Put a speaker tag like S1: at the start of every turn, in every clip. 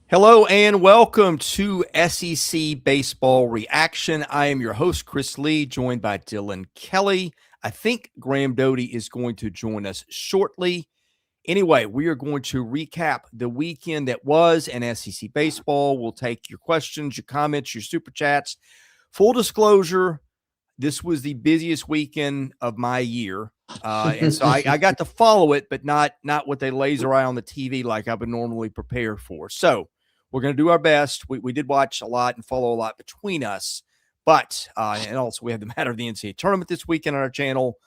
S1: Hello and welcome to SEC Baseball Reaction. I am your host, Chris Lee, joined by Dylan Kelly. I think Graham Doty is going to join us shortly. Anyway, we are going to recap the weekend that was in SEC Baseball. We'll take your questions, your comments, your super chats. Full disclosure, this was the busiest weekend of my year. And so I got to follow it, but not with a laser eye on the TV like I would normally prepare for. So we're going to do our best. We did watch a lot and follow a lot between us, but and also we have the matter of the NCAA tournament this weekend on our channel.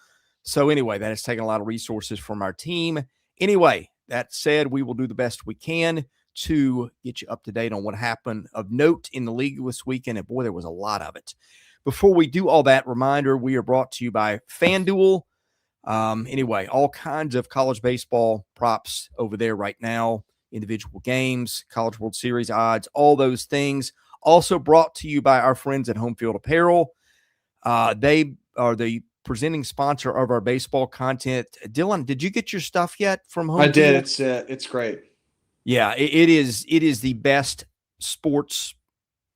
S1: So anyway, that has taken a lot of resources from our team. Anyway, that said, we will do the best we can to get you up to date on what happened of note in the league this weekend. And boy, there was a lot of it. Before we do all that, reminder, we are brought to you by FanDuel. Anyway, all kinds of college baseball props over there right now, individual games, College World Series odds, all those things. Also brought to you by our friends at HOMEFIELD Apparel. They are the presenting sponsor of our baseball content. Dylan, did you get your stuff yet from HOMEFIELD?
S2: I did. It's great.
S1: Yeah, it is the best sports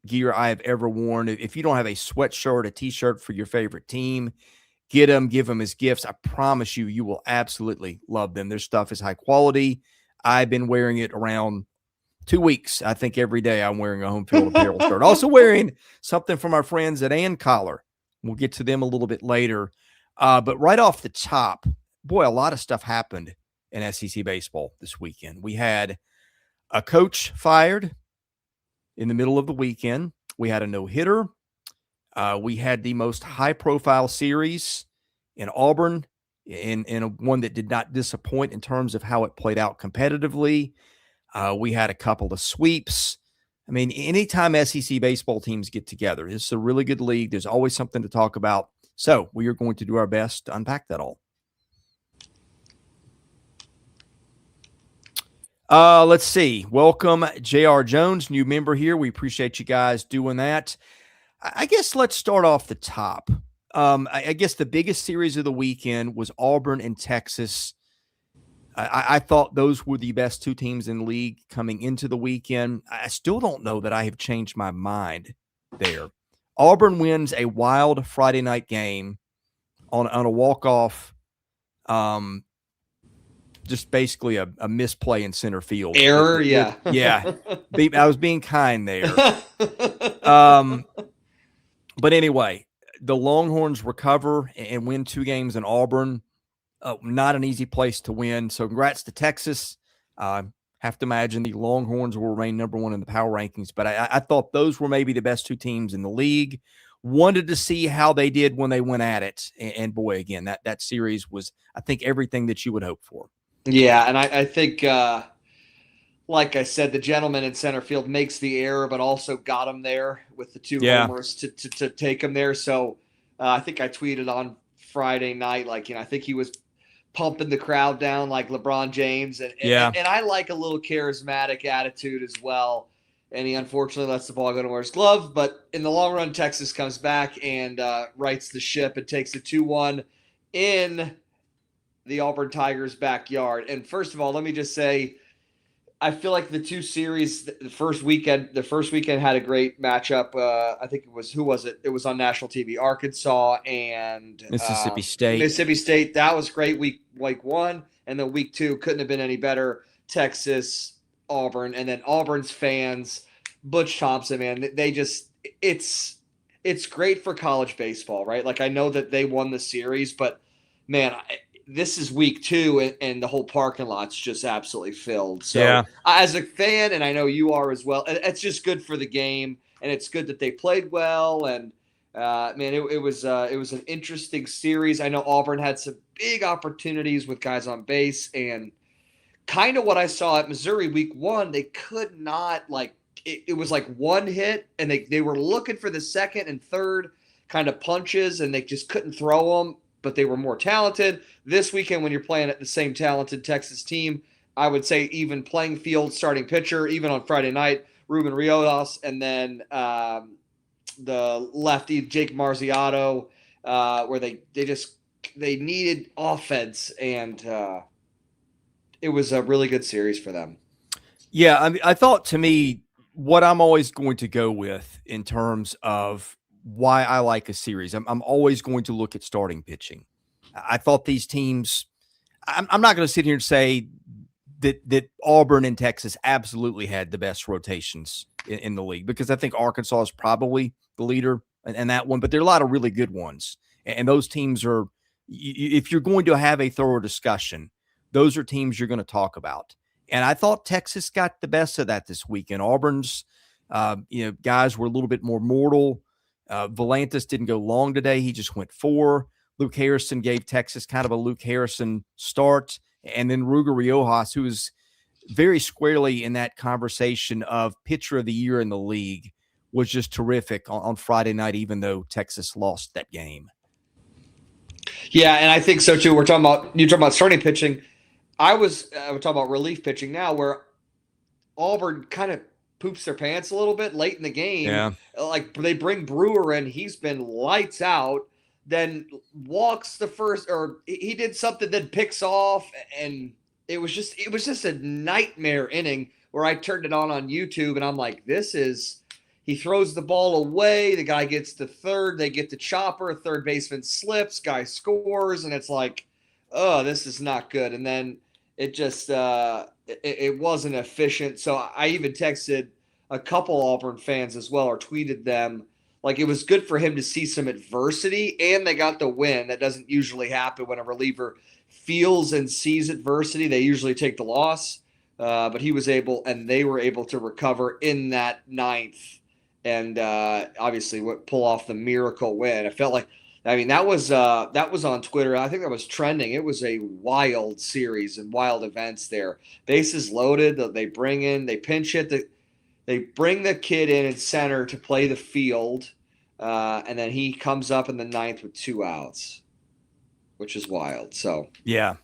S1: gear I have ever worn. If you don't have a sweatshirt, a t-shirt for your favorite team, get them, give them as gifts. I promise you, you will absolutely love them. Their stuff is high quality. I've been wearing it around 2 weeks. I think every day I'm wearing a HOMEFIELD Apparel shirt. Also wearing something from our friends at And Collar. We'll get to them a little bit later. But right off the top, boy, a lot of stuff happened in SEC baseball this weekend. We had a coach fired in the middle of the weekend. We had a no-hitter. We had the most high-profile series in Auburn, in one that did not disappoint in terms of how it played out competitively. We had a couple of sweeps. I mean, anytime SEC baseball teams get together, it's a really good league. There's always something to talk about. So we are going to do our best to unpack that all. Let's see. Welcome, J.R. Jones, new member here. We appreciate you guys doing that. I guess let's start off the top. I guess the biggest series of the weekend was Auburn and Texas. I thought those were the best two teams in the league coming into the weekend. I still don't know that I have changed my mind there. Auburn wins a wild Friday night game on a walk-off, just basically a misplay in center field.
S2: Error, yeah.
S1: Yeah. I was being kind there. But anyway, the Longhorns recover and win 2 games in Auburn. Not an easy place to win. So congrats to Texas. Have to imagine the Longhorns will remain number 1 in the power rankings. But I thought those were maybe the best 2 teams in the league. Wanted to see how they did when they went at it. And boy, again, that series was, I think, everything that you would hope for.
S2: Yeah, and I think, like I said, the gentleman in center field makes the error, but also got him there with the 2 homers to take him there. So I think I tweeted on Friday night, I think he was pumping the crowd down like LeBron James. And I like a little charismatic attitude as well. And he unfortunately lets the ball go to where his glove. But in the long run, Texas comes back and rights the ship and takes a 2-1 in the Auburn Tigers' backyard. And first of all, let me just say, I feel like the 2 series, the first weekend had a great matchup. I think who was it? It was on national TV. Arkansas and
S1: Mississippi State.
S2: Mississippi State. That was great. Week 1, and then week 2 couldn't have been any better. Texas, Auburn, and then Auburn's fans, Butch Thompson, man, they just it's great for college baseball, right? Like, I know that they won the series, but man, this is week 2, and the whole parking lot's just absolutely filled. So as a fan, and I know you are as well, it's just good for the game, and it's good that they played well. And man, it was an interesting series. I know Auburn had some big opportunities with guys on base, and kind of what I saw at Missouri week 1, they could not, it was like one hit, and they were looking for the second and third kind of punches, and they just couldn't throw them. But they were more talented. This weekend, when you're playing at the same talented Texas team, I would say even playing field, starting pitcher, even on Friday night, Ruben Riojas, and then the lefty, Jake Marziato, where they needed offense, and it was a really good series for them.
S1: Yeah, I mean, I thought to me, what I'm always going to go with in terms of why I like a series, I'm always going to look at starting pitching. I thought these teams, I'm not going to sit here and say that Auburn and Texas absolutely had the best rotations in the league, because I think Arkansas is probably the leader in that one, but there are a lot of really good ones. And those teams are, if you're going to have a thorough discussion, those are teams you're going to talk about. And I thought Texas got the best of that this weekend. Auburn's, guys were a little bit more mortal. Volantis didn't go long today. He just went 4. Luke Harrison gave Texas kind of a Luke Harrison start. And then Ruger Riojas, who is very squarely in that conversation of pitcher of the year in the league, was just terrific on Friday night, even though Texas lost that game.
S2: Yeah, and I think so too. You're talking about starting pitching. I was talking about relief pitching now, where Auburn kind of poops their pants a little bit late in the game.
S1: Yeah.
S2: Like, they bring Brewer in, he's been lights out, then walks the first, or he did something, then picks off, and it was just a nightmare inning where I turned it on YouTube, and I'm like, he throws the ball away, the guy gets to third, they get the chopper, third baseman slips, guy scores, and it's like, oh, this is not good. And then it just it wasn't efficient. So I even texted a couple Auburn fans as well, or tweeted them, like, it was good for him to see some adversity, and they got the win. That doesn't usually happen when a reliever feels and sees adversity. They usually take the loss, but he was able, and they were able to recover in that ninth, and obviously pull off the miracle win. It felt like, I mean, that was on Twitter. I think that was trending. It was a wild series and wild events there. Bases loaded. They pinch hit. They bring the kid in center to play the field, and then he comes up in the ninth with 2 outs, which is wild. So
S1: yeah.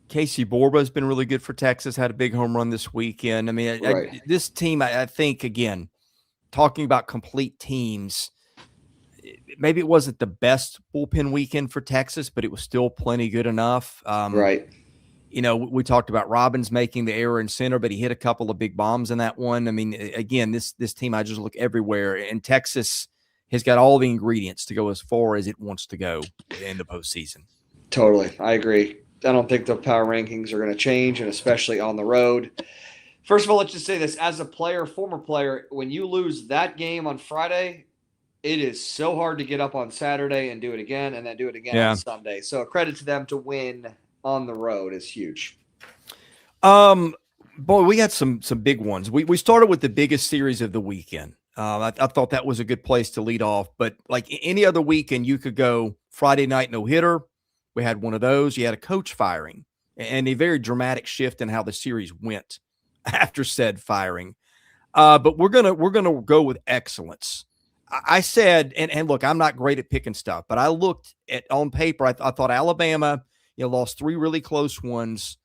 S1: Casey Borba has been really good for Texas. Had a big home run this weekend. I mean,
S2: right.
S1: This team, I think, again, talking about complete teams, maybe it wasn't the best bullpen weekend for Texas, but it was still plenty good enough.
S2: Right.
S1: We talked about Robbins making the error in center, but he hit a couple of big bombs in that one. I mean, again, this team, I just look everywhere, and Texas has got all the ingredients to go as far as it wants to go in the postseason.
S2: Totally. I agree. I don't think the power rankings are going to change, and especially on the road. First of all, let's just say this. As a player, former player, when you lose that game on Friday, it is so hard to get up on Saturday and do it again, and then do it again on Sunday. So credit to them to win on the road is huge.
S1: Boy, we got some big ones. We started with the biggest series of the weekend. I thought that was a good place to lead off, but like any other weekend, you could go Friday night no-hitter. We had one of those. You had a coach firing and a very dramatic shift in how the series went after said firing. But we're gonna go with excellence. I said, and look, I'm not great at picking stuff, but I looked at on paper. I thought Alabama, lost 3 really close ones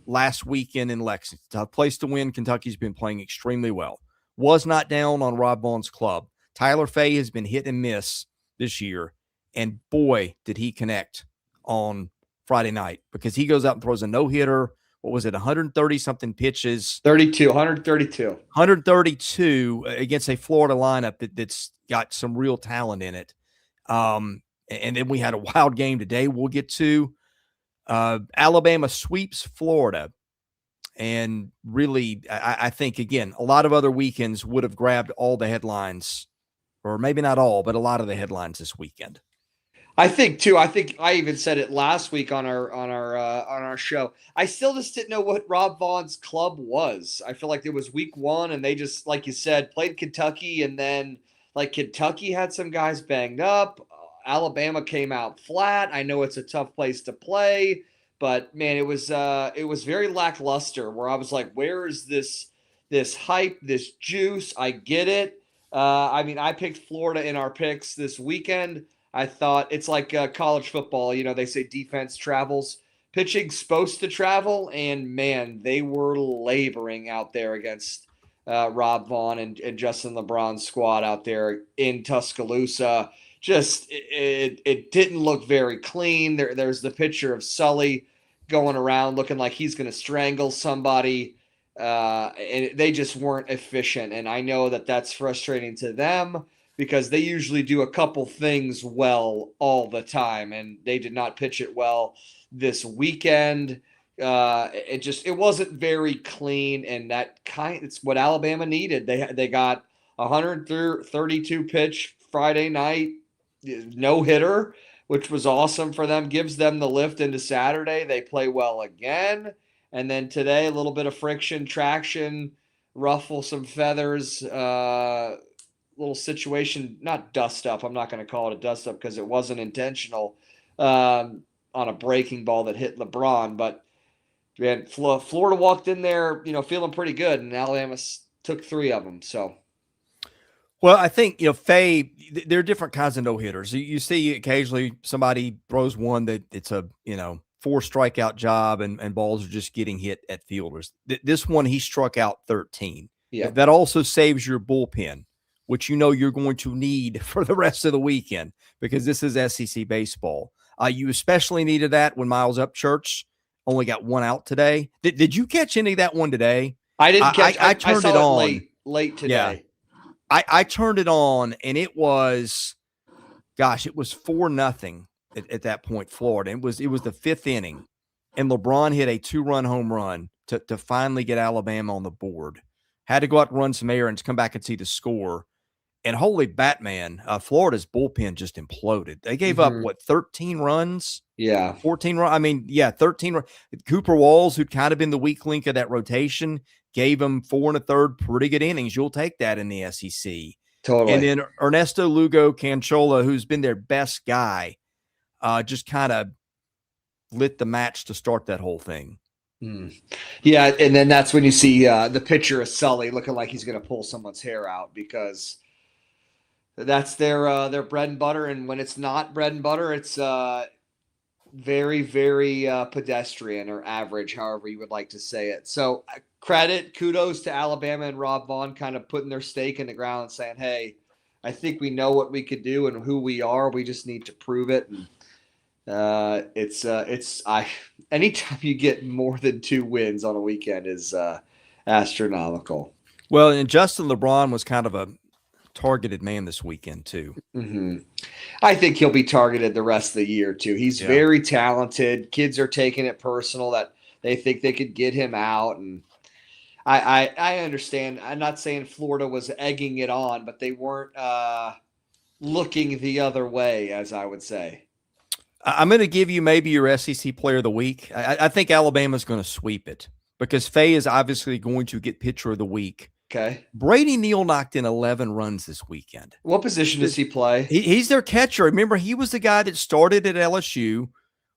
S1: last weekend in Lexington. Tough place to win. Kentucky's been playing extremely well. Was not down on Rob Vaughn's club. Tyler Fay has been hit and miss this year, and boy, did he connect on Friday night, because he goes out and throws a no-hitter. What was it, 130-something pitches? 132 against a Florida lineup that's got some real talent in it. And then we had a wild game today we'll get to. Alabama sweeps Florida. And really, I think, again, a lot of other weekends would have grabbed all the headlines, or maybe not all, but a lot of the headlines this weekend.
S2: I think too. I think I even said it last week on our show. I still just didn't know what Rob Vaughn's club was. I feel like it was week 1, and they just, like you said, played Kentucky, and then like Kentucky had some guys banged up. Alabama came out flat. I know it's a tough place to play, but man, it was very lackluster. Where I was like, where is this hype, this juice? I get it. I mean, I picked Florida in our picks this weekend. I thought it's like college football. They say defense travels. Pitching's supposed to travel, and man, they were laboring out there against Rob Vaughn and Justin LeBron's squad out there in Tuscaloosa. Just it didn't look very clean. There's the picture of Sully going around looking like he's going to strangle somebody. And they just weren't efficient. And I know that that's frustrating to them because they usually do a couple things well all the time, and they did not pitch it well this weekend. It wasn't very clean, and it's what Alabama needed. They got 132 pitch Friday night, no hitter, which was awesome for them. Gives them the lift into Saturday. They play well again. And then today, a little bit of friction, traction, ruffle some feathers, little situation, not dust up. I'm not going to call it a dust up because it wasn't intentional on a breaking ball that hit LeBron. But man, Florida walked in there, feeling pretty good, and Alabama took 3 of them. So.
S1: Well, I think, Faye, there are different kinds of no-hitters. You see occasionally somebody throws one that it's a, 4 strikeout job and balls are just getting hit at fielders. This one, he struck out 13.
S2: Yeah.
S1: That also saves your bullpen, which you're going to need for the rest of the weekend because this is SEC baseball. You especially needed that when Miles Upchurch only got 1 out today. Did you catch any of that one today?
S2: I didn't catch.
S1: I turned it on
S2: late today.
S1: Yeah. I turned it on, and it was 4-0 at that point, Florida. It was the 5th inning, and LeBron hit a 2-run home run to finally get Alabama on the board. Had to go out and run some errands, come back and see the score. And holy Batman, Florida's bullpen just imploded. They gave up, 13 runs?
S2: Yeah.
S1: 14 runs. 13 runs. Cooper Walls, who'd kind of been the weak link of that rotation, gave him 4 1/3 pretty good innings. You'll take that in the SEC.
S2: Totally.
S1: And then Ernesto Lugo Canchola, who's been their best guy, just kind of lit the match to start that whole thing.
S2: Yeah, and then that's when you see the picture of Sully looking like he's going to pull someone's hair out because that's their bread and butter. And when it's not bread and butter, it's very, very pedestrian or average, however you would like to say it. So kudos to Alabama and Rob Vaughn kind of putting their stake in the ground and saying, hey, I think we know what we could do and who we are. We just need to prove it. And anytime you get more than 2 wins on a weekend is astronomical.
S1: Well, and Justin LeBron was kind of a targeted man this weekend too.
S2: Mm-hmm. I think he'll be targeted the rest of the year too. He's very talented. Kids are taking it personal that they think they could get him out. And I understand. I'm not saying Florida was egging it on, but they weren't looking the other way, as I would say.
S1: I'm going to give you maybe your SEC player of the week. I think Alabama's going to sweep it because Faye is obviously going to get pitcher of the week.
S2: Okay.
S1: Brady Neal knocked in 11 runs this weekend.
S2: What position does he play?
S1: He's their catcher. Remember, he was the guy that started at LSU.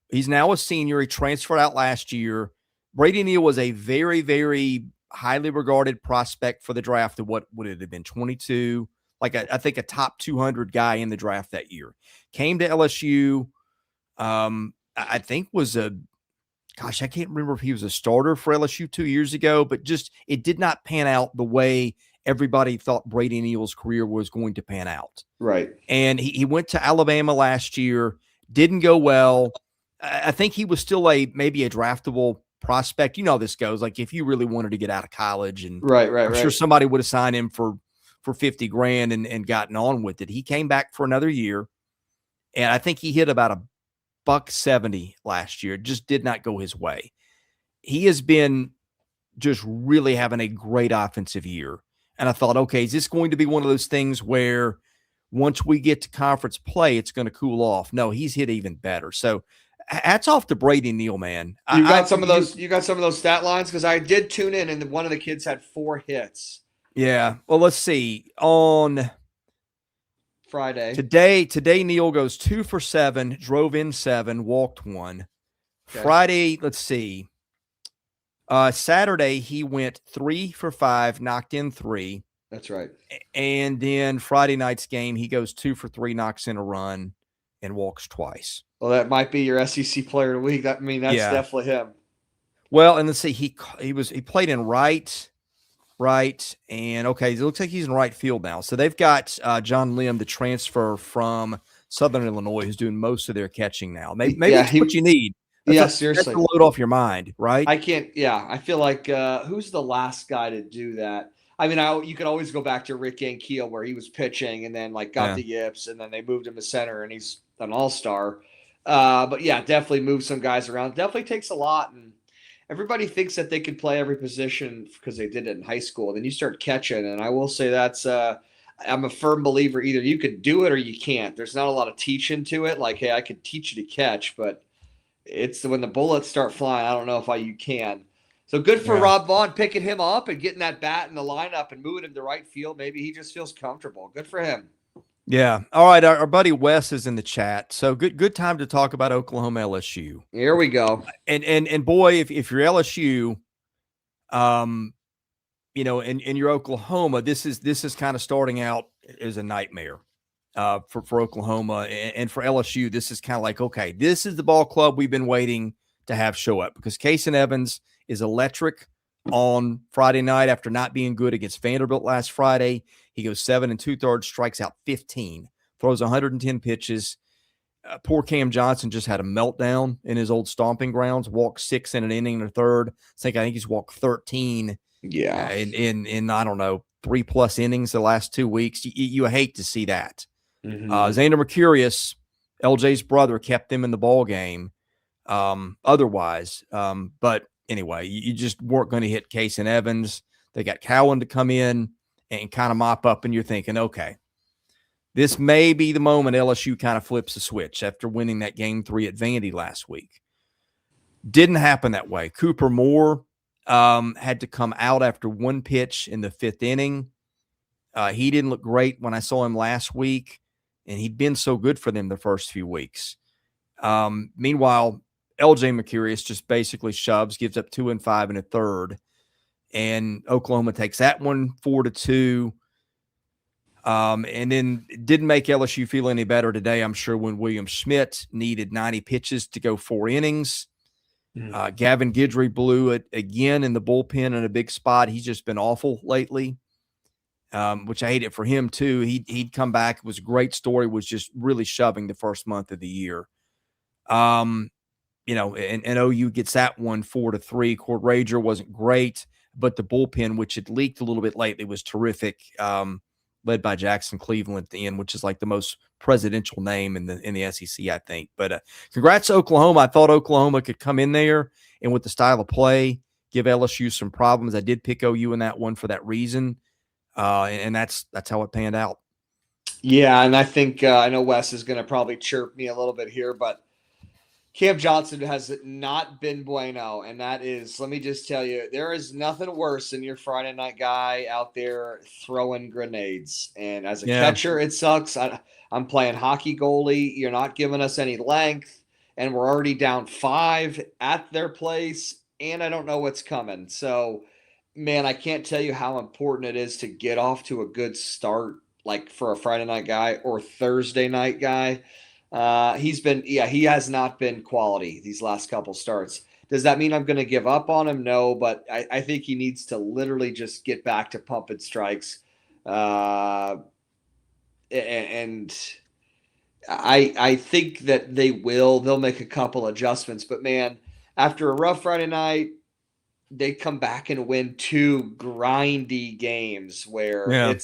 S1: He's now a senior. He transferred out last year. Brady Neal was a very, very highly regarded prospect for the draft of what would it have been, 22? I think a top 200 guy in the draft that year. Came to LSU. I think I can't remember if he was a starter for LSU 2 years ago, but just it did not pan out the way everybody thought Brady Neal's career was going to pan out.
S2: Right.
S1: And he went to Alabama last year, didn't go well. I think he was still maybe a draftable prospect. You know how this goes. Like if you really wanted to get out of college and I'm sure somebody would have signed him for $50,000 and gotten on with it. He came back for another year, and I think he hit about $170 last year. It just did not go his way. He has been just really having a great offensive year. And I thought, okay, is this going to be one of those things where once we get to conference play, it's going to cool off? No, he's hit even better. So hats off to Brady Neal, man.
S2: You got some of those stat lines? Because I did tune in and one of the kids had 4 hits.
S1: Yeah. Well, let's see. On
S2: Friday.
S1: Today Neal goes 2 for 7, drove in 7, walked 1. Okay. Friday, let's see. Saturday, he went 3 for 5, knocked in 3.
S2: That's right.
S1: And then Friday night's game, he goes 2 for 3, knocks in a run, and walks twice.
S2: Well, that might be your SEC player of the week. That's definitely him.
S1: Well, and let's see, he played in right, and okay, it looks like he's in right field now. So they've got John Lim, the transfer from Southern Illinois, who's doing most of their catching now. Maybe that's what you need.
S2: Yeah,
S1: That's
S2: seriously.
S1: a load off your mind, right?
S2: I can't. Yeah, I feel like who's the last guy to do that? I mean, you could always go back to Rick Ankiel where he was pitching and then like got
S1: Yeah.
S2: the yips and then they moved him to center and he's an all-star. But yeah, definitely move some guys around. Definitely takes a lot, and everybody thinks that they can play every position because they did it in high school. Then you start catching, and I will say that's. I'm a firm believer either you could do it or you can't. There's not a lot of teaching to it. Like, hey, I could teach you to catch, but it's when the bullets start flying, I don't know if you can. So good for
S1: Yeah.
S2: Rob Vaughn picking him up and getting that bat in the lineup and moving him to right field. Maybe he just feels comfortable. Good for him.
S1: Yeah. All right. Our buddy Wes is in the chat. So good time to talk about Oklahoma LSU.
S2: Here we go.
S1: And boy, if you're LSU, and you're Oklahoma, this is kind of starting out as a nightmare for Oklahoma and for LSU. This is kind of like, okay, this is the ball club we've been waiting to have show up, because Kason Evans is electric on Friday night after not being good against Vanderbilt last Friday. He goes 7 2/3, strikes out 15, throws 110 pitches. Poor Cam Johnson just had a meltdown in his old stomping grounds, walked 6 in an inning and a third. I think he's walked 13
S2: Yeah.
S1: in I don't know, 3+ innings the last 2 weeks. You hate to see that.
S2: Mm-hmm.
S1: Xander Mercurius, LJ's brother, kept them in the ball game. Otherwise, but anyway, you just weren't going to hit Case and Evans. They got Cowan to come in and kind of mop up, and you're thinking, okay, this may be the moment LSU kind of flips the switch after winning that game 3 at Vandy last week. Didn't happen that way. Cooper Moore had to come out after 1 pitch in the 5th inning. He didn't look great when I saw him last week, and he'd been so good for them the first few weeks. Meanwhile, LJ Mercurius just basically shoves, gives up 2 5 1/3, and Oklahoma takes that one 4-2. And then it didn't make LSU feel any better today, I'm sure, when William Schmidt needed 90 pitches to go 4 innings. Gavin Guidry blew it again in the bullpen in a big spot. He's just been awful lately, which I hate it for him too. He'd come back. It was a great story, was just really shoving the first month of the year. And OU gets that one 4-3. Cord Rager wasn't great, but the bullpen, which had leaked a little bit lately, was terrific. Led by Jackson Cleveland at the end, which is like the most presidential name in the SEC, I think. But congrats to Oklahoma. I thought Oklahoma could come in there and with the style of play, give LSU some problems. I did pick OU in that one for that reason, and that's how it panned out.
S2: Yeah, and I think I know Wes is going to probably chirp me a little bit here, but Cam Johnson has not been bueno, and that is, let me just tell you, there is nothing worse than your Friday night guy out there throwing grenades. And as a catcher, it sucks. I'm playing hockey goalie. You're not giving us any length, and we're already down 5 at their place, and I don't know what's coming. So, man, I can't tell you how important it is to get off to a good start, like for a Friday night guy or Thursday night guy. He has not been quality these last couple starts. Does that mean I'm going to give up on him? No, but I think he needs to literally just get back to pumping strikes. And I think that they'll make a couple adjustments, but man, after a rough Friday night, they come back and win 2 grindy games where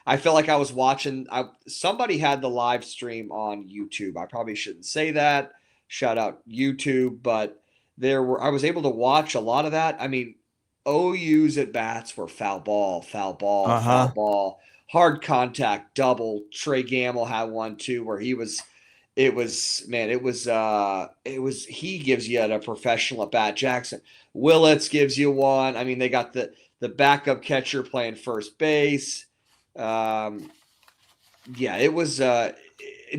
S2: I feel like I was watching. Somebody had the live stream on YouTube. I probably shouldn't say that. Shout out YouTube, but I was able to watch a lot of that. I mean, OU's at bats were foul ball, foul ball, hard contact, double. Trey Gamble had one too, where he gives you a professional at bat. Jackson Willits gives you one. I mean, they got the backup catcher playing first base. It was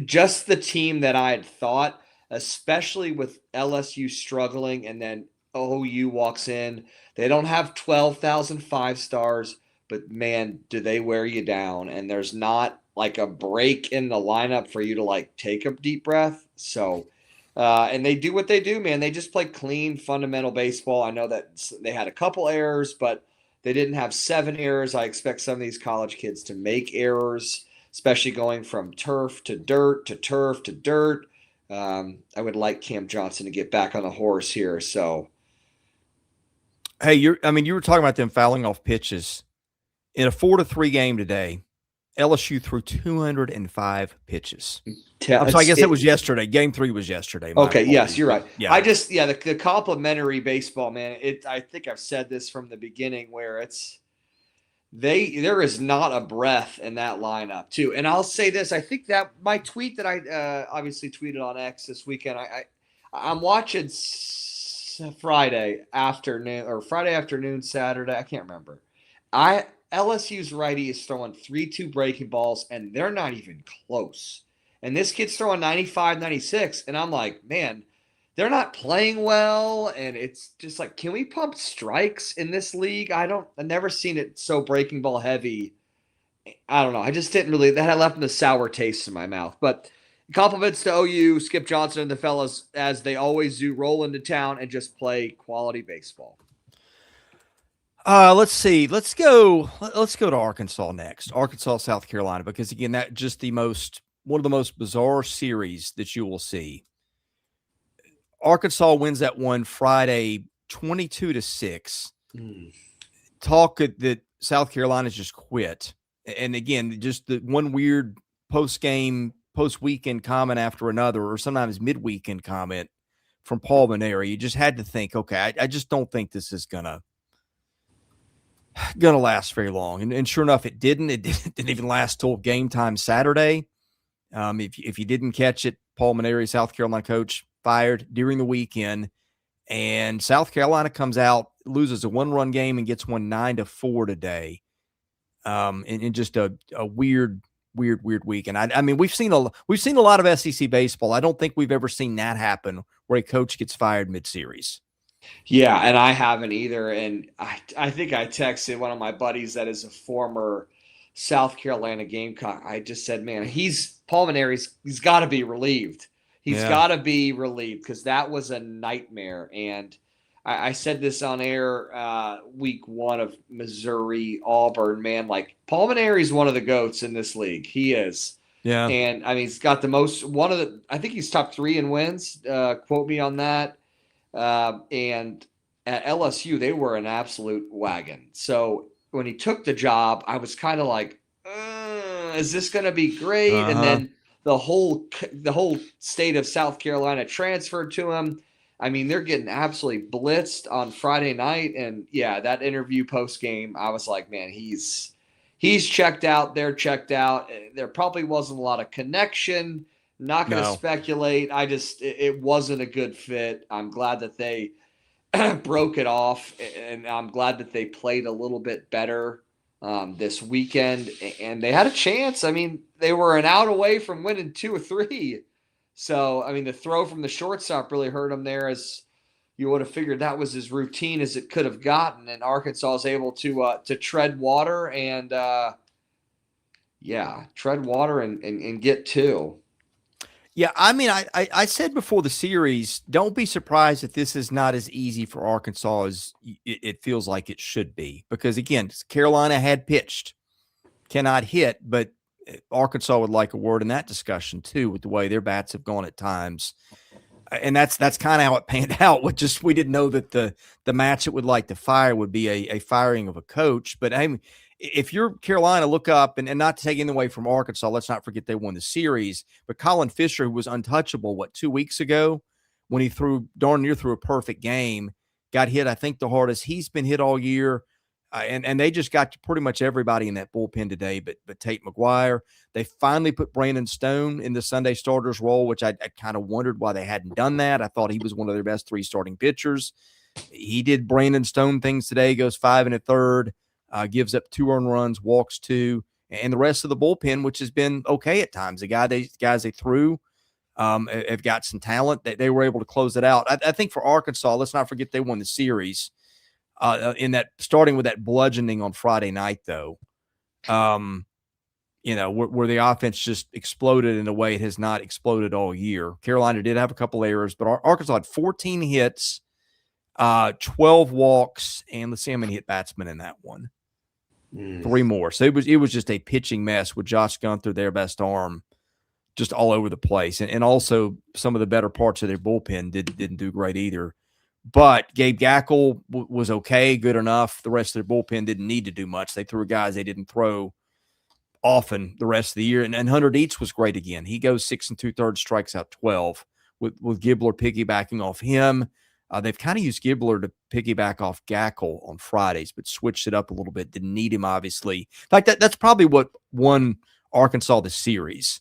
S2: just the team that I had thought, especially with LSU struggling, and then OU walks in. They don't have 12,000 5-stars, but man, do they wear you down. And there's not like a break in the lineup for you to like take a deep breath. So, and they do what they do, man. They just play clean, fundamental baseball. I know that they had a couple errors, but they didn't have 7 errors. I expect some of these college kids to make errors, especially going from turf to dirt to turf to dirt. I would like Cam Johnson to get back on the horse here. So,
S1: hey, you were talking about them fouling off pitches in a 4-3 game today. LSU threw 205 pitches. I'm sorry, I guess that was yesterday. Game 3 was yesterday.
S2: Okay, yes, you're right.
S1: Yeah.
S2: The complimentary baseball, man. I think I've said this from the beginning where there is not a breath in that lineup too. And I'll say this: I think that my tweet that I obviously tweeted on X this weekend. I'm watching Friday afternoon, Saturday. I can't remember. LSU's righty is throwing 3-2 breaking balls, and they're not even close. And this kid's throwing 95, 96, and I'm like, man, they're not playing well, and it's just like, can we pump strikes in this league? I've never seen it so breaking ball heavy. I don't know. I just didn't really – that had left a sour taste in my mouth. But compliments to OU, Skip Johnson, and the fellas, as they always do, roll into town and just play quality baseball.
S1: Let's see. Let's go to Arkansas next. Arkansas, South Carolina, because again, that just one of the most bizarre series that you will see. Arkansas wins that one Friday 22-6. Talk that South Carolina's just quit. And again, just the one weird post-weekend comment after another, or sometimes mid-weekend comment from Paul Mainieri. You just had to think, okay, I just don't think this is gonna last very long. And sure enough, it didn't. It didn't even last till game time Saturday. If you didn't catch it, Paul Mainieri, South Carolina coach, fired during the weekend. And South Carolina comes out, loses a 1-run game and gets one 9-4 today. In just a weird week. And I mean, we've seen a lot of SEC baseball. I don't think we've ever seen that happen where a coach gets fired mid-series.
S2: Yeah, and I haven't either. And I think I texted one of my buddies that is a former South Carolina Gamecock. I just said, man, Paul Mainieri's he's got to be relieved. He's got to be relieved because that was a nightmare. And I said this on air week 1 of Missouri, Auburn, man, like Paul Mainieri's one of the GOATs in this league. He is. Yeah. And I mean, he's got I think he's top 3 in wins. Quote me on that. And at LSU, they were an absolute wagon. So when he took the job, I was kind of like, is this going to be great? Uh-huh. And then the whole state of South Carolina transferred to him. I mean, they're getting absolutely blitzed on Friday night. And yeah, that interview post game, I was like, man, he's checked out. They're checked out. There probably wasn't a lot of connection. Not going to speculate. It wasn't a good fit. I'm glad that they broke it off, and I'm glad that they played a little bit better this weekend. And they had a chance. I mean, they were an out away from winning 2 or 3. So, I mean, the throw from the shortstop really hurt him there, as you would have figured that was as routine as it could have gotten. And Arkansas is able to tread water and, tread water and get 2.
S1: Yeah, I mean, I said before the series, don't be surprised if this is not as easy for Arkansas as it feels like it should be. Because, again, Carolina had pitched, cannot hit, but Arkansas would like a word in that discussion, too, with the way their bats have gone at times. And that's kind of how it panned out. We didn't know that the match it would like to fire would be a firing of a coach. But, I mean, if you're Carolina, look up, and not to take anything away from Arkansas, let's not forget they won the series. But Colin Fisher, who was untouchable, 2 weeks ago, when he darn near threw a perfect game, got hit, I think, the hardest he's been hit all year. And they just got to pretty much everybody in that bullpen today, but Tate McGuire. They finally put Brandon Stone in the Sunday starters role, which I kind of wondered why they hadn't done that. I thought he was one of their best 3 starting pitchers. He did Brandon Stone things today, goes 5 1/3. Gives up 2 earned runs, walks 2, and the rest of the bullpen, which has been okay at times. The guys they threw have got some talent that they were able to close it out. I think for Arkansas, let's not forget they won the series starting with that bludgeoning on Friday night, though. Where the offense just exploded in a way it has not exploded all year. Carolina did have a couple errors, but Arkansas had 14 hits, 12 walks, and let's see how many hit batsmen in that one. 3 more. So it was just a pitching mess with Josh Gunther, their best arm, just all over the place. And also some of the better parts of their bullpen didn't do great either. But Gabe Gackle was okay, good enough. The rest of their bullpen didn't need to do much. They threw guys they didn't throw often the rest of the year. And Hunter Dietz was great again. He goes 6 2/3, strikes out 12 with Gibbler piggybacking off him. They've kind of used Gibbler to piggyback off Gackle on Fridays, but switched it up a little bit. Didn't need him, obviously. In fact, that's probably what won Arkansas the series.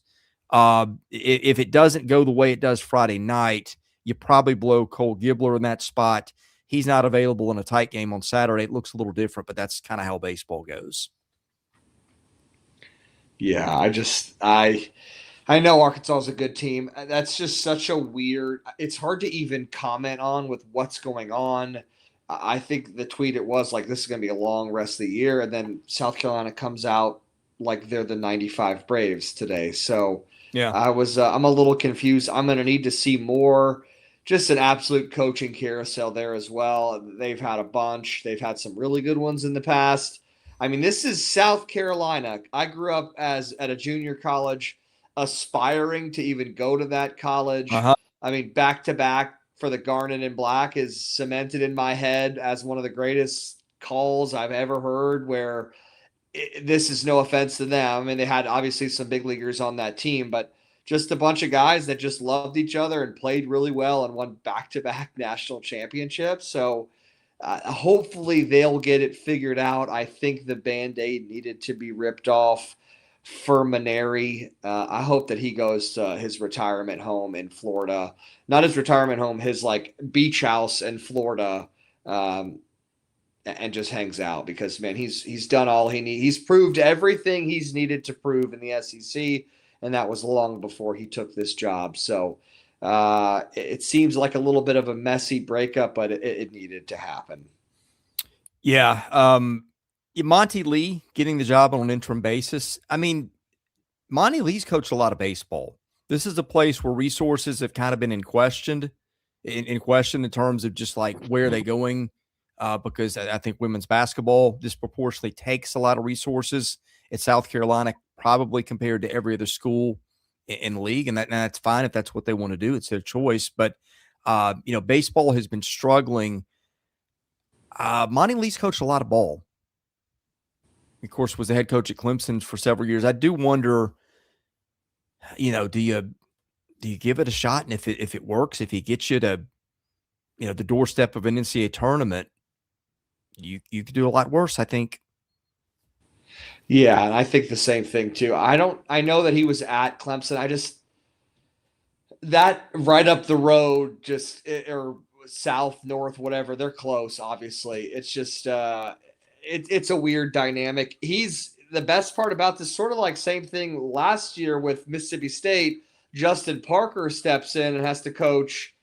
S1: If it doesn't go the way it does Friday night, you probably blow Cole Gibbler in that spot. He's not available in a tight game on Saturday. It looks a little different, but that's kind of how baseball goes.
S2: Yeah, I know Arkansas is a good team. That's just such a weird. It's hard to even comment on with what's going on. I think the tweet it was like this is going to be a long rest of the year, and then South Carolina comes out like they're the '95 Braves today. So
S1: Yeah,
S2: I'm a little confused. I'm going to need to see more. Just an absolute coaching carousel there as well. They've had a bunch. They've had some really good ones in the past. I mean, this is South Carolina. I grew up at a junior college, aspiring to even go to that college. I mean, back to back for the Garnet and Black is cemented in my head as one of the greatest calls I've ever heard. Where this is no offense to them. I mean, they had obviously some big leaguers on that team, but just a bunch of guys that just loved each other and played really well and won back-to-back national championships. So hopefully they'll get it figured out. I think the Band-Aid needed to be ripped off for Mainieri. I hope that he goes to his retirement home in Florida. Not his retirement home, his like beach house in Florida. And just hangs out because, man, he's done all he needs. He's proved everything he's needed to prove in the SEC, and that was long before he took this job. So it seems like a little bit of a messy breakup, but it needed to happen.
S1: Yeah. Monty Lee getting the job on an interim basis. I mean, Monty Lee's coached a lot of baseball. This is a place where resources have kind of been in question in terms of just like where are they going. Because I think women's basketball disproportionately takes a lot of resources at South Carolina, probably compared to every other school in the league. And that's fine if that's what they want to do. It's their choice. But, baseball has been struggling. Monty Lee's coached a lot of ball. Of course, was the head coach at Clemson for several years. I do wonder, do you give it a shot? And if it works, if he gets you to, the doorstep of an NCAA tournament, you could do a lot worse, I think.
S2: Yeah, and I think the same thing too. I know that he was at Clemson. That right up the road, or south, north, whatever, they're close, obviously. It's just it's a weird dynamic. He's the best part about this, sort of like same thing last year with Mississippi State. Justin Parker steps in and has to coach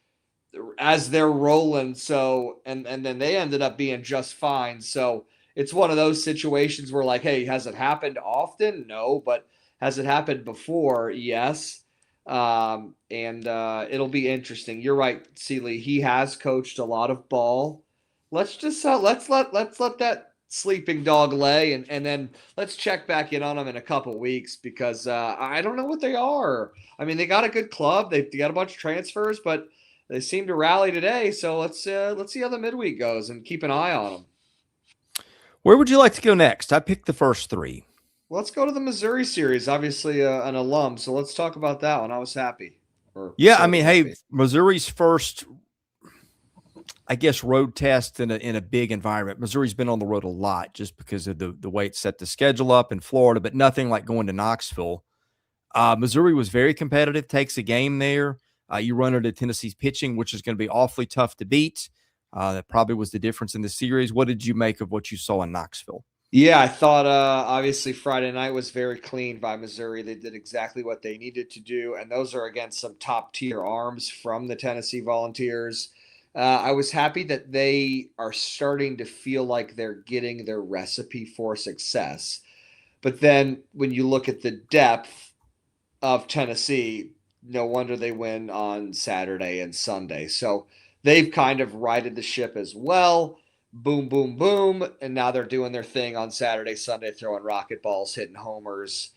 S2: as they're rolling. So, and then they ended up being just fine. So it's one of those situations where like, hey, has it happened often? No, but has it happened before? Yes. And it'll be interesting. You're right, Seeley. He has coached a lot of ball. Let's just let's let that sleeping dog lay, and then let's check back in on them in a couple weeks because I don't know what they are. I mean, they got a good club. They got a bunch of transfers, but they seem to rally today, so let's see how the midweek goes and keep an eye on them.
S1: Where would you like to go next? I picked the first three.
S2: Let's go to the Missouri series. Obviously, an alum, so let's talk about that one. I was happy.
S1: Hey, Missouri's first, I guess, road test in a big environment. Missouri's been on the road a lot just because of the way it set the schedule up in Florida, but nothing like going to Knoxville. Missouri was very competitive, takes a game there. You run into Tennessee's pitching, which is going to be awfully tough to beat. That probably was the difference in the series. What did you make of what you saw in Knoxville?
S2: Yeah, I thought obviously Friday night was very clean by Missouri. They did exactly what they needed to do, and those are against some top-tier arms from the Tennessee Volunteers. I was happy that they are starting to feel like they're getting their recipe for success. But then when you look at the depth of Tennessee, no wonder they win on Saturday and Sunday. So they've kind of righted the ship as well. Boom, boom, boom. And now they're doing their thing on Saturday, Sunday, throwing rocket balls, hitting homers.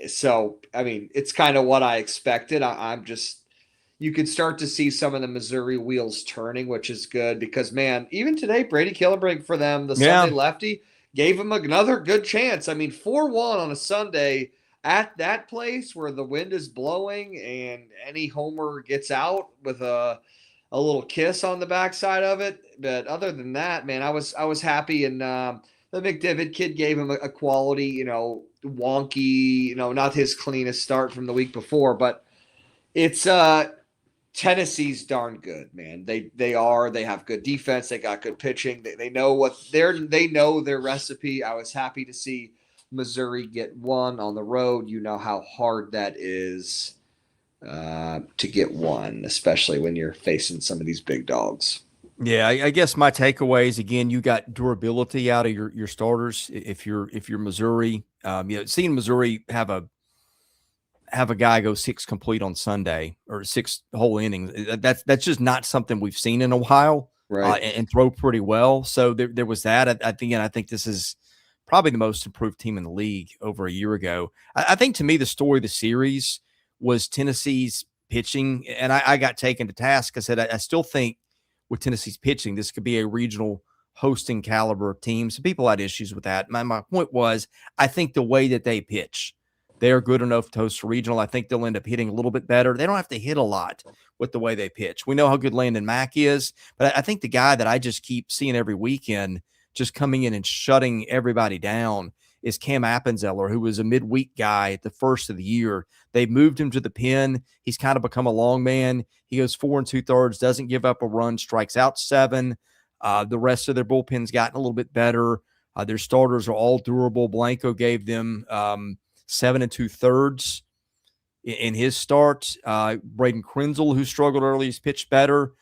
S2: So, I mean, it's kind of what I expected. I'm just, you could start to see some of the Missouri wheels turning, which is good because, man, even today, Brady Killenbrink for them, the Sunday
S1: Yeah.
S2: lefty, gave him another good chance. I mean, 4-1 on a Sunday at that place where the wind is blowing and any homer gets out with a little kiss on the backside of it. But other than that, man, I was happy. And the McDivitt kid gave him a quality, wonky, not his cleanest start from the week before, but it's Tennessee's darn good, man. They have good defense. They got good pitching. They know they know their recipe. I was happy to see Missouri get one on the road. You know how hard that is to get one, especially when you're facing some of these big dogs.
S1: Yeah, I guess my takeaways again, you got durability out of your starters. If you're Missouri, seeing Missouri have a guy go 6 complete on Sunday or 6 whole innings, that's just not something we've seen in a while,
S2: Right.
S1: and throw pretty well. So there was that. I think this is probably the most improved team in the league over a year ago. I think to me the story of the series was Tennessee's pitching, and I got taken to task. I said I still think with Tennessee's pitching, this could be a regional hosting caliber team. Some people had issues with that. My point was, I think the way that they pitch, they are good enough to host a regional. I think they'll end up hitting a little bit better. They don't have to hit a lot with the way they pitch. We know how good Landon Mack is, but I think the guy that I just keep seeing every weekend just coming in and shutting everybody down is Cam Appenzeller, who was a midweek guy at the first of the year. They moved him to the pen. He's kind of become a long man. He goes 4 2/3, doesn't give up a run, strikes out 7. The rest of their bullpen's gotten a little bit better. Their starters are all durable. Blanco gave them 7 2/3 in his start. Braden Krenzel, who struggled early, has pitched better.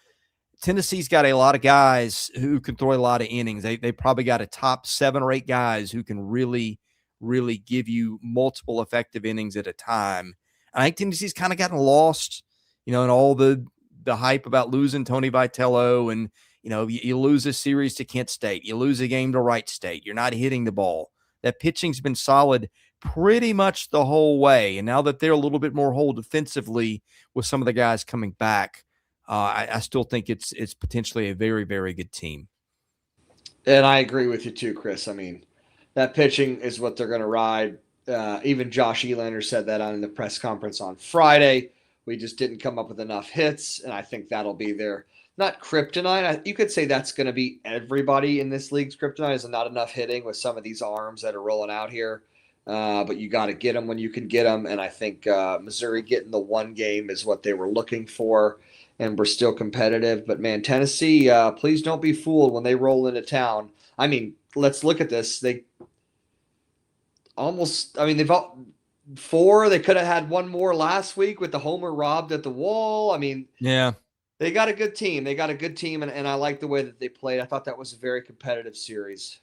S1: Tennessee's got a lot of guys who can throw a lot of innings. They probably got a top 7 or 8 guys who can really, really give you multiple effective innings at a time. And I think Tennessee's kind of gotten lost, in all the hype about losing Tony Vitello. And, you lose a series to Kent State. You lose a game to Wright State. You're not hitting the ball. That pitching's been solid pretty much the whole way. And now that they're a little bit more whole defensively with some of the guys coming back, I still think it's potentially a very, very good team.
S2: And I agree with you too, Chris. I mean, that pitching is what they're going to ride. Even Josh Elander said that on the press conference on Friday. We just didn't come up with enough hits, and I think that'll be their not kryptonite. You could say that's going to be everybody in this league's kryptonite is not enough hitting with some of these arms that are rolling out here. But you got to get them when you can get them, and I think Missouri getting the one game is what they were looking for. And we're still competitive. But, man, Tennessee, please don't be fooled when they roll into town. I mean, let's look at this. They've all 4. They could have had one more last week with the homer robbed at the wall. I mean,
S1: yeah,
S2: they got a good team. And I like the way that they played. I thought that was a very competitive series.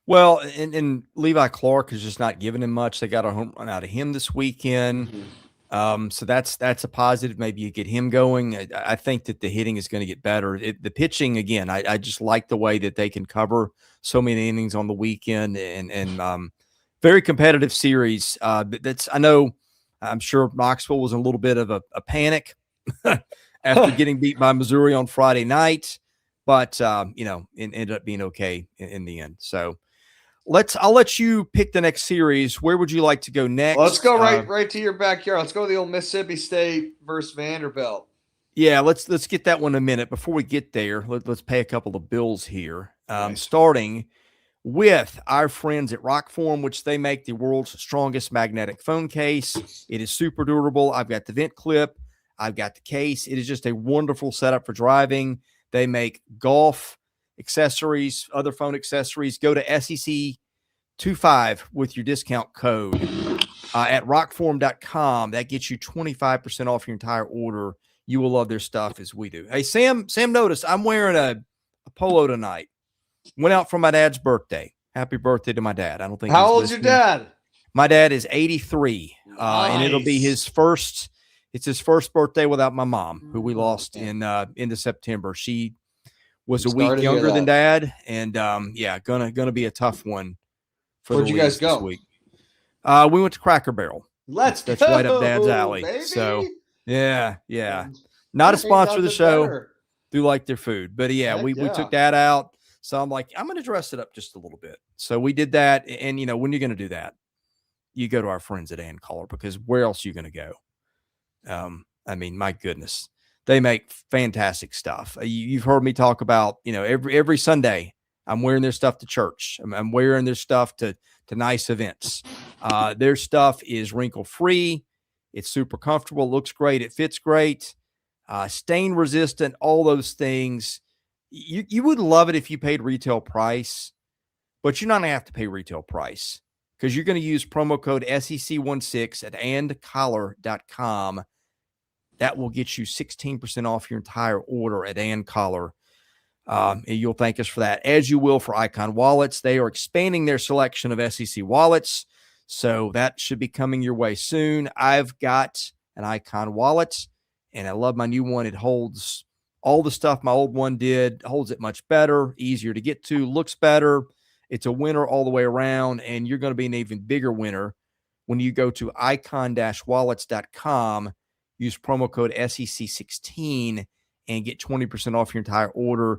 S1: Well, and Levi Clark is just not giving him much. They got a home run out of him this weekend.
S2: Mm-hmm.
S1: So that's a positive. Maybe you get him going. I think that the hitting is going to get better. The pitching, again, I just like the way that they can cover so many innings on the weekend and very competitive series. But I'm sure Knoxville was in a little bit of a panic after getting beat by Missouri on Friday night, but it ended up being okay in the end. So I'll let you pick the next series. Where would you like to go next?
S2: Let's go right to your backyard. Let's go to the old Mississippi State versus Vanderbilt.
S1: Yeah, let's get that one in a minute. Before we get there, let's pay a couple of bills here.
S2: Right.
S1: Starting with our friends at ROKFORM, which they make the world's strongest magnetic phone case. It is super durable. I've got the vent clip. I've got the case. It is just a wonderful setup for driving. They make golf accessories, other phone accessories. Go to SEC25 with your discount code at rockform.com. That gets you 25% off your entire order. You will love their stuff as we do. Hey, Sam noticed I'm wearing a polo tonight. Went out for my dad's birthday. Happy birthday to my dad. I don't think.
S2: How old's your dad?
S1: My dad is 83,
S2: nice.
S1: And it'll be his first. It's his first birthday without my mom, who we lost into September. She was a week younger than Dad, and gonna be a tough one.
S2: Where'd you guys go?
S1: Week. We went to Cracker Barrel.
S2: That's
S1: right up Dad's alley.
S2: baby.
S1: So yeah. Not a sponsor of the show.
S2: Better.
S1: Do like their food, but yeah, we took that out. So I'm like, I'm going to dress it up just a little bit. So we did that. And when you're going to do that, you go to our friends at Collar, because where else are you going to go? I mean, my goodness, they make fantastic stuff. You've heard me talk about, every Sunday I'm wearing their stuff to church. I'm wearing their stuff to nice events. Their stuff is wrinkle free. It's super comfortable. Looks great. It fits great. Stain resistant, all those things. You would love it if you paid retail price, but you're not going to have to pay retail price, because you're going to use promo code SEC16 at andcollar.com. That will get you 16% off your entire order at AndCollar. And you'll thank us for that, as you will for Icon Wallets. They are expanding their selection of SEC wallets, so that should be coming your way soon. I've got an Icon wallet, and I love my new one. It holds all the stuff my old one did, holds it much better, easier to get to, looks better. It's a winner all the way around, and you're going to be an even bigger winner when you go to icon-wallets.com, use promo code SEC16, and get 20% off your entire order.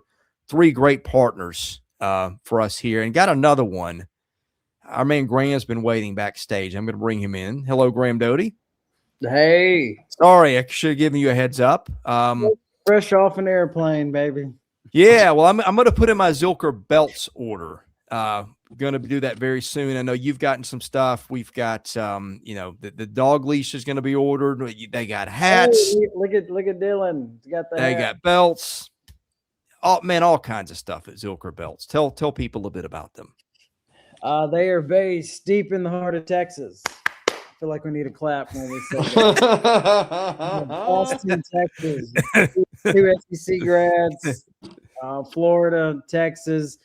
S1: 3 great partners for us here, and got another one. Our man Graham's been waiting backstage. I'm going to bring him in. Hello, Graham Doty.
S3: Hey.
S1: Sorry, I should have given you a heads up.
S3: Fresh off an airplane, baby.
S1: Yeah, well, I'm going to put in my ZILKER belts order. Going to do that very soon. I know you've gotten some stuff. We've got, the dog leash is going to be ordered. They got hats.
S3: Hey, look at Dylan.
S1: They got belts. Oh man, all kinds of stuff at ZILKER belts. Tell people a bit about them.
S3: They are based deep in the heart of Texas. I feel like we need a clap when we say that. Austin, Texas. 2 SEC grads. Florida, Texas.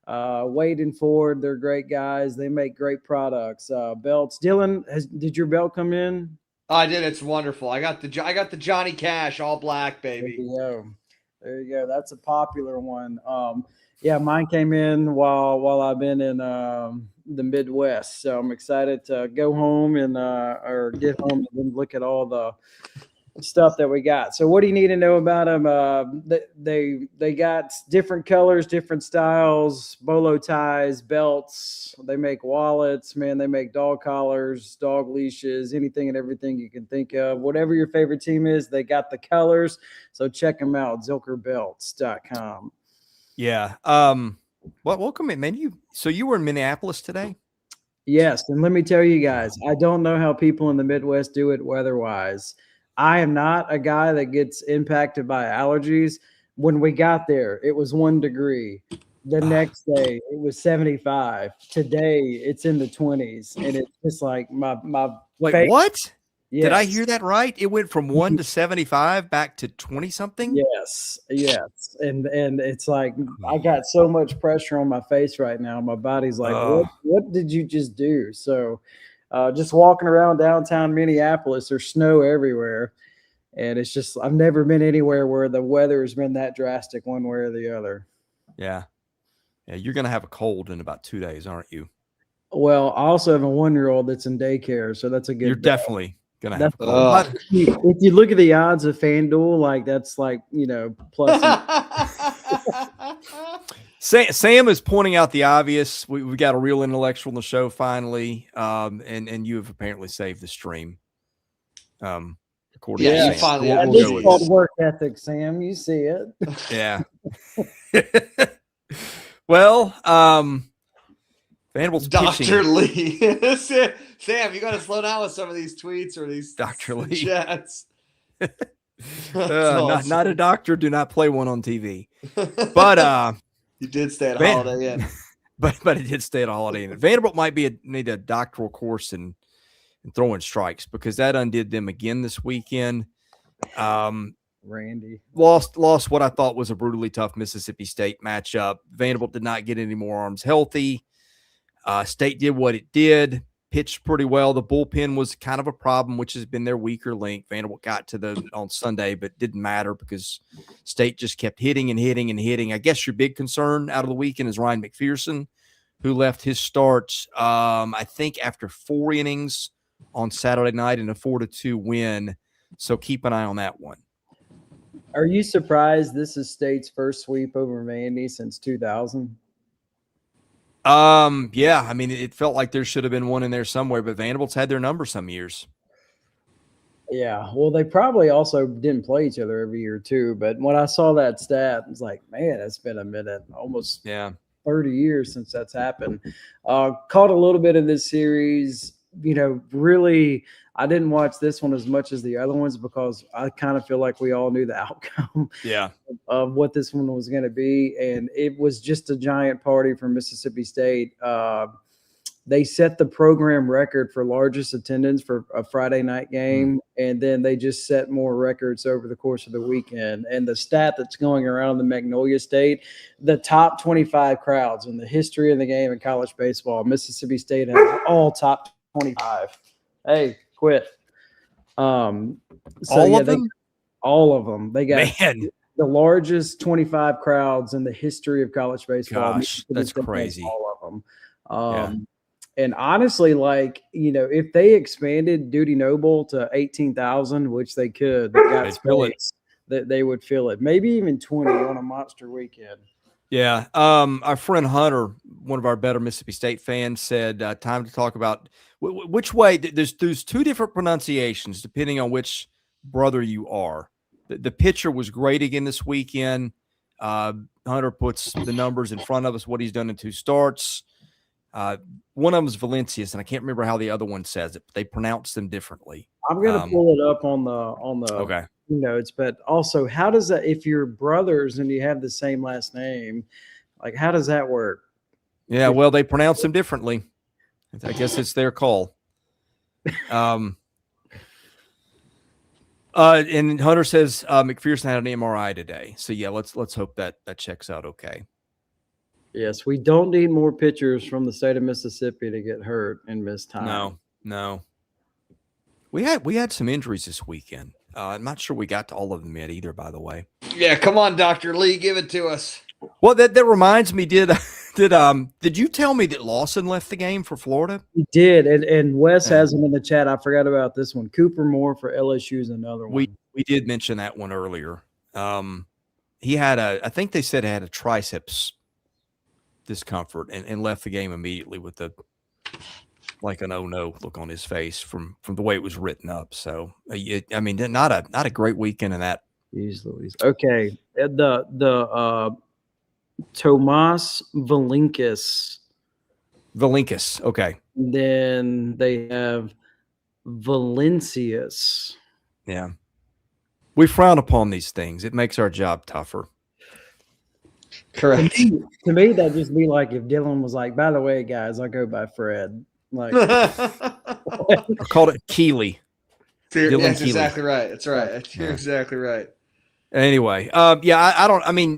S3: Wade and Ford, they're great guys. They make great products. Belts. Dylan, did your belt come in?
S2: I did. It's wonderful. I got the Johnny Cash all black, baby.
S3: There you go. That's a popular one. Yeah, mine came in while I've been in the Midwest. So I'm excited to go home and or get home and then look at all the stuff that we got. So what do you need to know about them? They got different colors, different styles, bolo ties, belts. They make wallets, man. They make dog collars, dog leashes, anything and everything you can think of. Whatever your favorite team is, they got the colors. So check them out, ZILKERbelts.com.
S1: Yeah. Welcome in, man. So you were in Minneapolis today?
S3: Yes. And let me tell you guys, I don't know how people in the Midwest do it weather-wise. I am not a guy that gets impacted by allergies. When we got there, it was 1 degree. The next day, it was 75. Today, it's in the 20s. And it's just like my
S1: Wait,
S3: face.
S1: What?
S3: Yes.
S1: Did I hear that right? It went from 1 to 75 back to 20 something?
S3: Yes. And it's like I got so much pressure on my face right now. My body's like, what did you just do? So just walking around downtown Minneapolis, there's snow everywhere. And it's just, I've never been anywhere where the weather has been that drastic one way or the other.
S1: Yeah. Yeah. You're going to have a cold in about 2 days, aren't you?
S3: Well, I also have a 1-year-old that's in daycare. So that's a good.
S1: You're definitely going to have a cold.
S3: If you look at the odds of FanDuel, like that's like, plus.
S1: Sam is pointing out the obvious. We got a real intellectual on the show finally, and you have apparently saved the stream. According to Sam.
S3: This is called work ethic, Sam. You see it.
S1: Yeah. Well, Vanderbilt's
S2: Dr. Lee. Sam, you got to slow down with some of these tweets or these
S1: Dr. Lee
S2: chats.
S1: Awesome. Not a doctor. Do not play one on TV. But
S2: you did stay at Holiday Inn.
S1: But it did stay at a Holiday Inn. Vanderbilt might need a doctoral course in throwing strikes, because that undid them again this weekend.
S3: Randy
S1: lost what I thought was a brutally tough Mississippi State matchup. Vanderbilt did not get any more arms healthy. State did what it did, pitched pretty well. The bullpen was kind of a problem, which has been their weaker link. Vanderbilt got to on Sunday, but didn't matter because State just kept hitting and hitting and hitting. I guess your big concern out of the weekend is Ryan McPherson, who left his starts, I think, after 4 innings on Saturday night in a 4-2 win. So keep an eye on that one.
S3: Are you surprised this is State's first sweep over Vandy since 2000?
S1: Yeah, I mean, it felt like there should have been one in there somewhere, but Vanderbilt's had their number some years.
S3: Yeah, well, they probably also didn't play each other every year too. But when I saw that stat, I was like, man, it's been a minute, almost 30 years since that's happened. Caught a little bit of this series. Really, I didn't watch this one as much as the other ones because I kind of feel like we all knew the outcome of what this one was going to be. And it was just a giant party for Mississippi State. They set the program record for largest attendance for a Friday night game, and then they just set more records over the course of the weekend. And the stat that's going around the Magnolia State, the top 25 crowds in the history of the game in college baseball, Mississippi State has all top 25. Hey, quit. All of them. They got the largest 25 crowds in the history of college baseball.
S1: Gosh, that's crazy.
S3: All of them. And honestly, if they expanded Duty Noble to 18,000, which they could, they would fill it. Maybe even 20 on a monster weekend.
S1: Yeah. Our friend Hunter, one of our better Mississippi State fans, said time to talk about which way. There's 2 different pronunciations depending on which brother you are. The pitcher was great again this weekend. Hunter puts the numbers in front of us, what he's done in 2 starts. One of them is Valencius, and I can't remember how the other one says it, but they pronounce them differently.
S3: I'm going to pull it up on the notes, but also, how does that, if you're brothers and you have the same last name, how does that work?
S1: Yeah, well, they pronounce them differently. I guess it's their call. And Hunter says McPherson had an MRI today, so yeah, let's hope that checks out okay.
S3: Yes, we don't need more pitchers from the state of Mississippi to get hurt and miss time.
S1: No. We had some injuries this weekend. I'm not sure we got to all of them yet either, by the way.
S2: Yeah, come on, Dr. Lee, give it to us.
S1: Well, that reminds me, did you tell me that Lawson left the game for Florida?
S3: He did, and Wes has him in the chat. I forgot about this one. Cooper Moore for LSU is another one.
S1: We did mention that one earlier. He had I think they said he had a triceps discomfort and left the game immediately with an oh no look on his face from the way it was written up. So not a great weekend in that.
S3: Jeez Louise. Okay, the Tomas Valinkis.
S1: Okay.
S3: Then they have Valencius.
S1: Yeah, we frown upon these things. It makes our job tougher.
S2: Correct.
S3: To me, that'd just be like if Dylan was like, by the way, guys, I go by Fred.
S1: I called it Keeley.
S2: That's exactly right. That's right. You're exactly right.
S1: Anyway,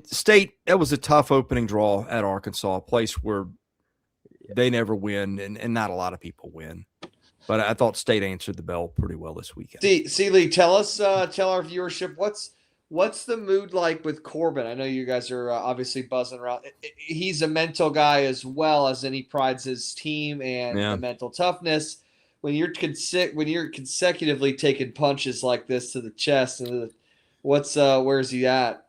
S1: State, that was a tough opening draw at Arkansas, a place where they never win and not a lot of people win. But I thought State answered the bell pretty well this weekend.
S2: Lee, tell our viewership, what's the mood like with Corbin? I know you guys are obviously buzzing around. He's a mental guy as well, as in he prides his team and the mental toughness. When you're consecutively taking punches like this to the chest, where's he at?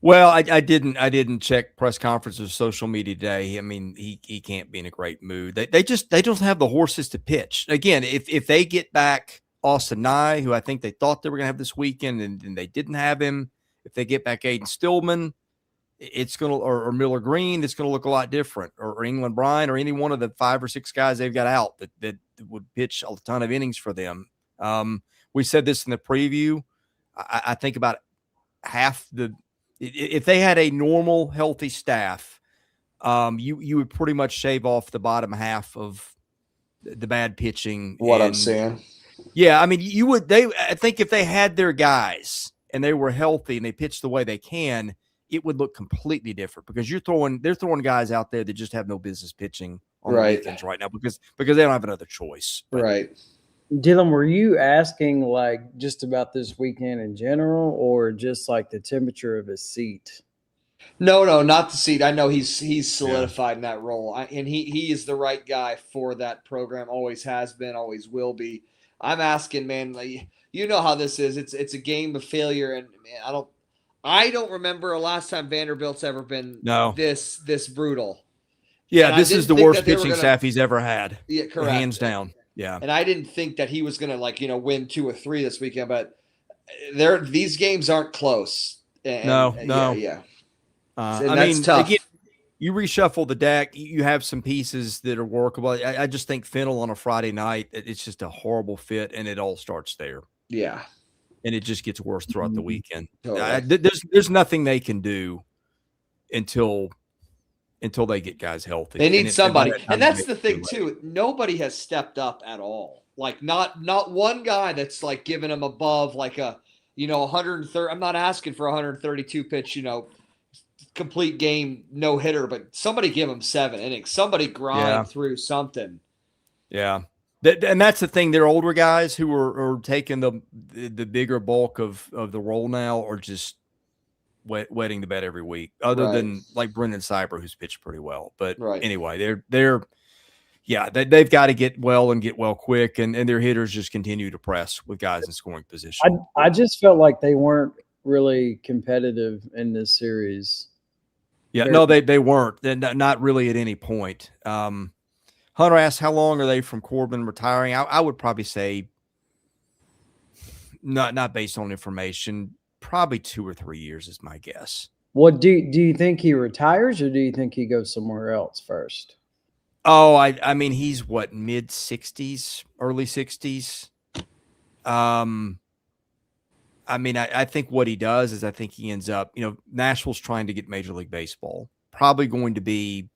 S1: Well, I didn't check press conferences or social media today. I mean, he can't be in a great mood. They don't have the horses to pitch. Again, if they get back Austin Nye, who I think they thought they were going to have this weekend, and they didn't have him. If they get back Aiden Stillman, it's going to, or Miller Green, it's going to look a lot different, or England Bryan, or any one of the 5 or 6 guys they've got out that would pitch a ton of innings for them. We said this in the preview. I think about half if they had a normal, healthy staff, you would pretty much shave off the bottom half of the bad pitching.
S2: I'm saying.
S1: Yeah, I mean, I think if they had their guys and they were healthy and they pitched the way they can, it would look completely different because they're throwing guys out there that just have no business pitching on the weekends right now because they don't have another choice.
S2: Right.
S3: Dylan, were you asking just about this weekend in general, or just the temperature of his seat?
S2: No, not the seat. I know he's
S1: Yeah.
S2: solidified in that role, and he is the right guy for that program. Always has been, always will be. I'm asking, man. Like, you know how this is. It's a game of failure, and man, I don't remember a last time Vanderbilt's ever been
S1: No.
S2: this brutal.
S1: Yeah,
S2: And I
S1: this is
S2: didn't
S1: the
S2: think
S1: worst
S2: that they were
S1: pitching
S2: gonna.
S1: staff he's ever had.
S2: Yeah, correct.
S1: Hands down. Yeah.
S2: And I didn't think that he was gonna win 2 or 3 this weekend, but these games aren't close. And,
S1: No.
S2: yeah.
S1: I
S2: that's
S1: mean,
S2: tough.
S1: again, you reshuffle the deck, you have some pieces that are workable. I just think Fennell on a Friday night, it's just a horrible fit, and it all starts there.
S2: Yeah.
S1: And it just gets worse throughout the weekend.
S2: Totally.
S1: There's nothing they can do until they get guys healthy.
S2: They need somebody. And that's the thing,
S1: late.
S2: too. Nobody has stepped up at all. Like, not one guy that's, like, giving them above, like, 130. I'm not asking for 132 pitch, complete game no hitter, but somebody give him 7 innings. Somebody grind through something.
S1: Yeah, and that's the thing. They're older guys who are taking the bigger bulk of the role now, or just wetting the bed every week. Other than like Brendan Cyber, who's pitched pretty well. But anyway, they've got to get well quick, and their hitters just continue to press with guys in scoring position.
S3: I just felt like they weren't really competitive in this series.
S1: Yeah, no, they weren't. They're not really at any point. Hunter asked, how long are they from Corbin retiring? I would probably say, not based on information, probably 2 or 3 years is my guess.
S3: What do you think he retires, or do you think he goes somewhere else first?
S1: Oh, I mean, he's what, mid-60s, early 60s. I mean, I think what he does is I think he ends up, Nashville's trying to get Major League Baseball. Probably going to be,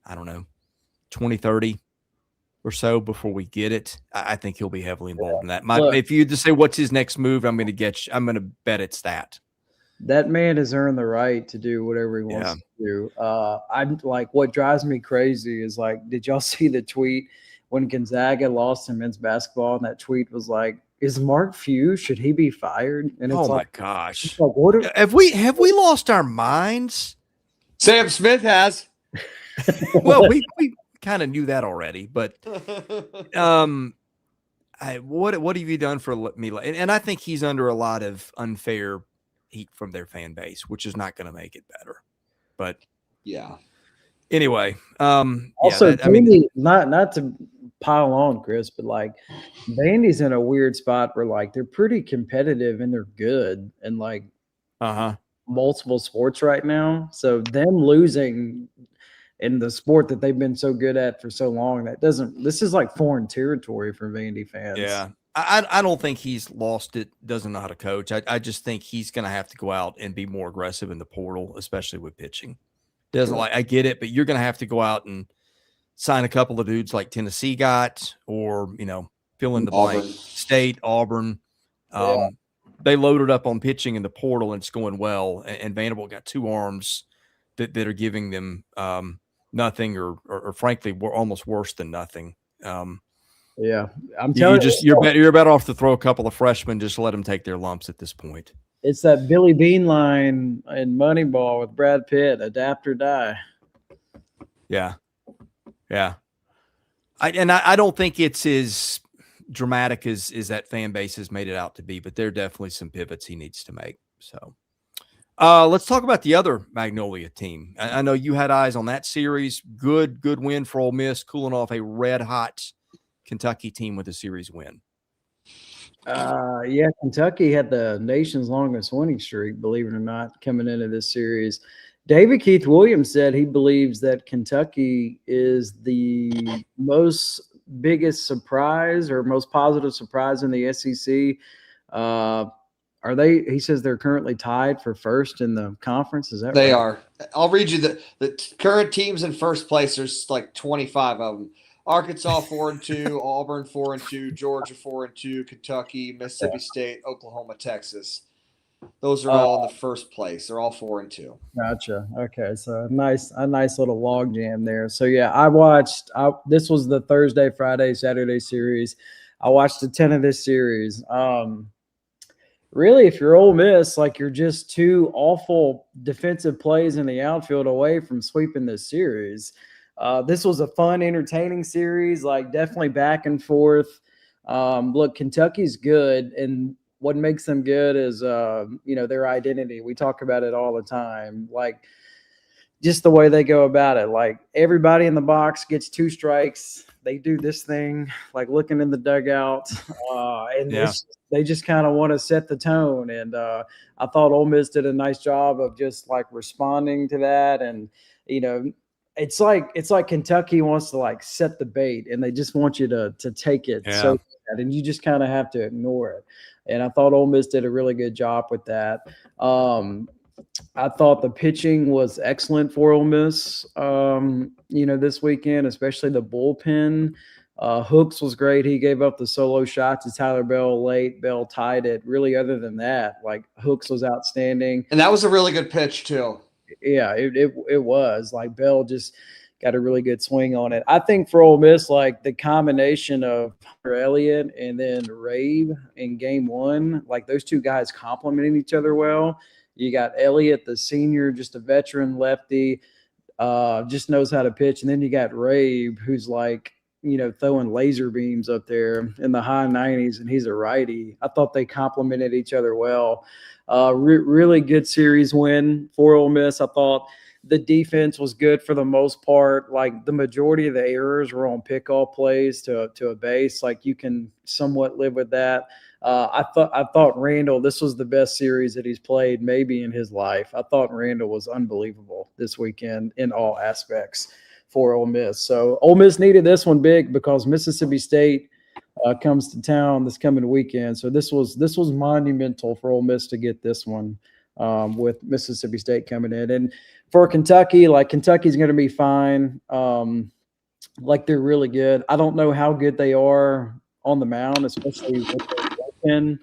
S1: I don't know, 2030 or so before we get it. I think he'll be heavily involved in that. If you just say, what's his next move, I'm going to bet it's that.
S3: That man has earned the right to do whatever he wants to do. I'm like, what drives me crazy is, like, did y'all see the tweet when Gonzaga lost in men's basketball? And that tweet was like, is Mark Few, should he be fired? And it's
S1: my gosh.
S3: Like, what
S1: have we lost our minds?
S2: Sam Smith has.
S1: Well, we kind of knew that already, but what have you done for me? And I think he's under a lot of unfair heat from their fan base, which is not going to make it better. But anyway,
S3: also, not to pile on, Chris, but like Vandy's in a weird spot where, like, they're pretty competitive and they're good and like multiple sports right now. So them losing in the sport that they've been so good at for so long, this is like foreign territory for Vandy fans.
S1: Yeah. I don't think he's lost it, doesn't know how to coach. I just think he's going to have to go out and be more aggressive in the portal, especially with pitching. I get it, but you're going to have to go out and sign a couple of dudes like Tennessee got, or, fill in the blank. State, Auburn. They loaded up on pitching in the portal, and it's going well. And Vanderbilt got 2 arms that are giving them nothing, or frankly, almost worse than nothing.
S3: Yeah, I'm telling you,
S1: you're better off to throw a couple of freshmen, just let them take their lumps at this point.
S3: It's that Billy Bean line in Moneyball with Brad Pitt, adapt or die.
S1: Yeah. I don't think it's as dramatic as that fan base has made it out to be, but there are definitely some pivots he needs to make. So let's talk about the other Magnolia team. I know you had eyes on that series. Good win for Ole Miss, cooling off a red-hot Kentucky team with a series win.
S3: Kentucky had the nation's longest winning streak, believe it or not, coming into this series. David Keith Williams said he believes that Kentucky is the biggest surprise or most positive surprise in the SEC. He says they're currently tied for first in the conference. Is that right?
S2: They are. I'll read you the current teams in first place. There's like 25 of them. Arkansas 4-2, Auburn 4-2, Georgia 4-2, Kentucky, Mississippi State, Oklahoma, Texas. Those are all in the first place. They're all 4-2.
S3: Gotcha. Okay, so a nice little log jam there. So yeah, this was the Thursday, Friday, Saturday series. I watched a 10 of this series. really, if you're Ole Miss, like you're just two awful defensive plays in the outfield away from sweeping this series. This was a fun, entertaining series, like definitely back and forth. Look, Kentucky's good, and what makes them good is, their identity. We talk about it all the time. Like, just the way they go about it. Like, everybody in the box gets 2 strikes. They do this thing, like looking in the dugout, and they just kind of want to set the tone. And I thought Ole Miss did a nice job of just like responding to that. And it's like Kentucky wants to like set the bait, and they just want you to take it so bad, and you just kind of have to ignore it. And I thought Ole Miss did a really good job with that. I thought the pitching was excellent for Ole Miss, this weekend, especially the bullpen. Hooks was great. He gave up the solo shot to Tyler Bell late. Bell tied it. Really, other than that, like Hooks was outstanding.
S2: And that was a really good pitch too.
S3: Yeah, it was. Like Bell just got a really good swing on it. I think for Ole Miss, like the combination of Hunter Elliott and then Rabe in game 1, like those two guys complementing each other well. You got Elliott, the senior, just a veteran lefty, just knows how to pitch. And then you got Rabe, who's like, throwing laser beams up there in the high 90s, and he's a righty. I thought they complemented each other well. Really good series win for Ole Miss. I thought the defense was good for the most part. Like the majority of the errors were on pickoff plays to a base. Like you can somewhat live with that. I thought Randall, this was the best series that he's played maybe in his life. I thought Randall was unbelievable this weekend in all aspects for Ole Miss. So Ole Miss needed this one big because Mississippi State comes to town this coming weekend. So this was monumental for Ole Miss to get this one with Mississippi State coming in. And for Kentucky, like Kentucky's going to be fine. Like they're really good. I don't know how good they are on the mound, especially with their bullpen,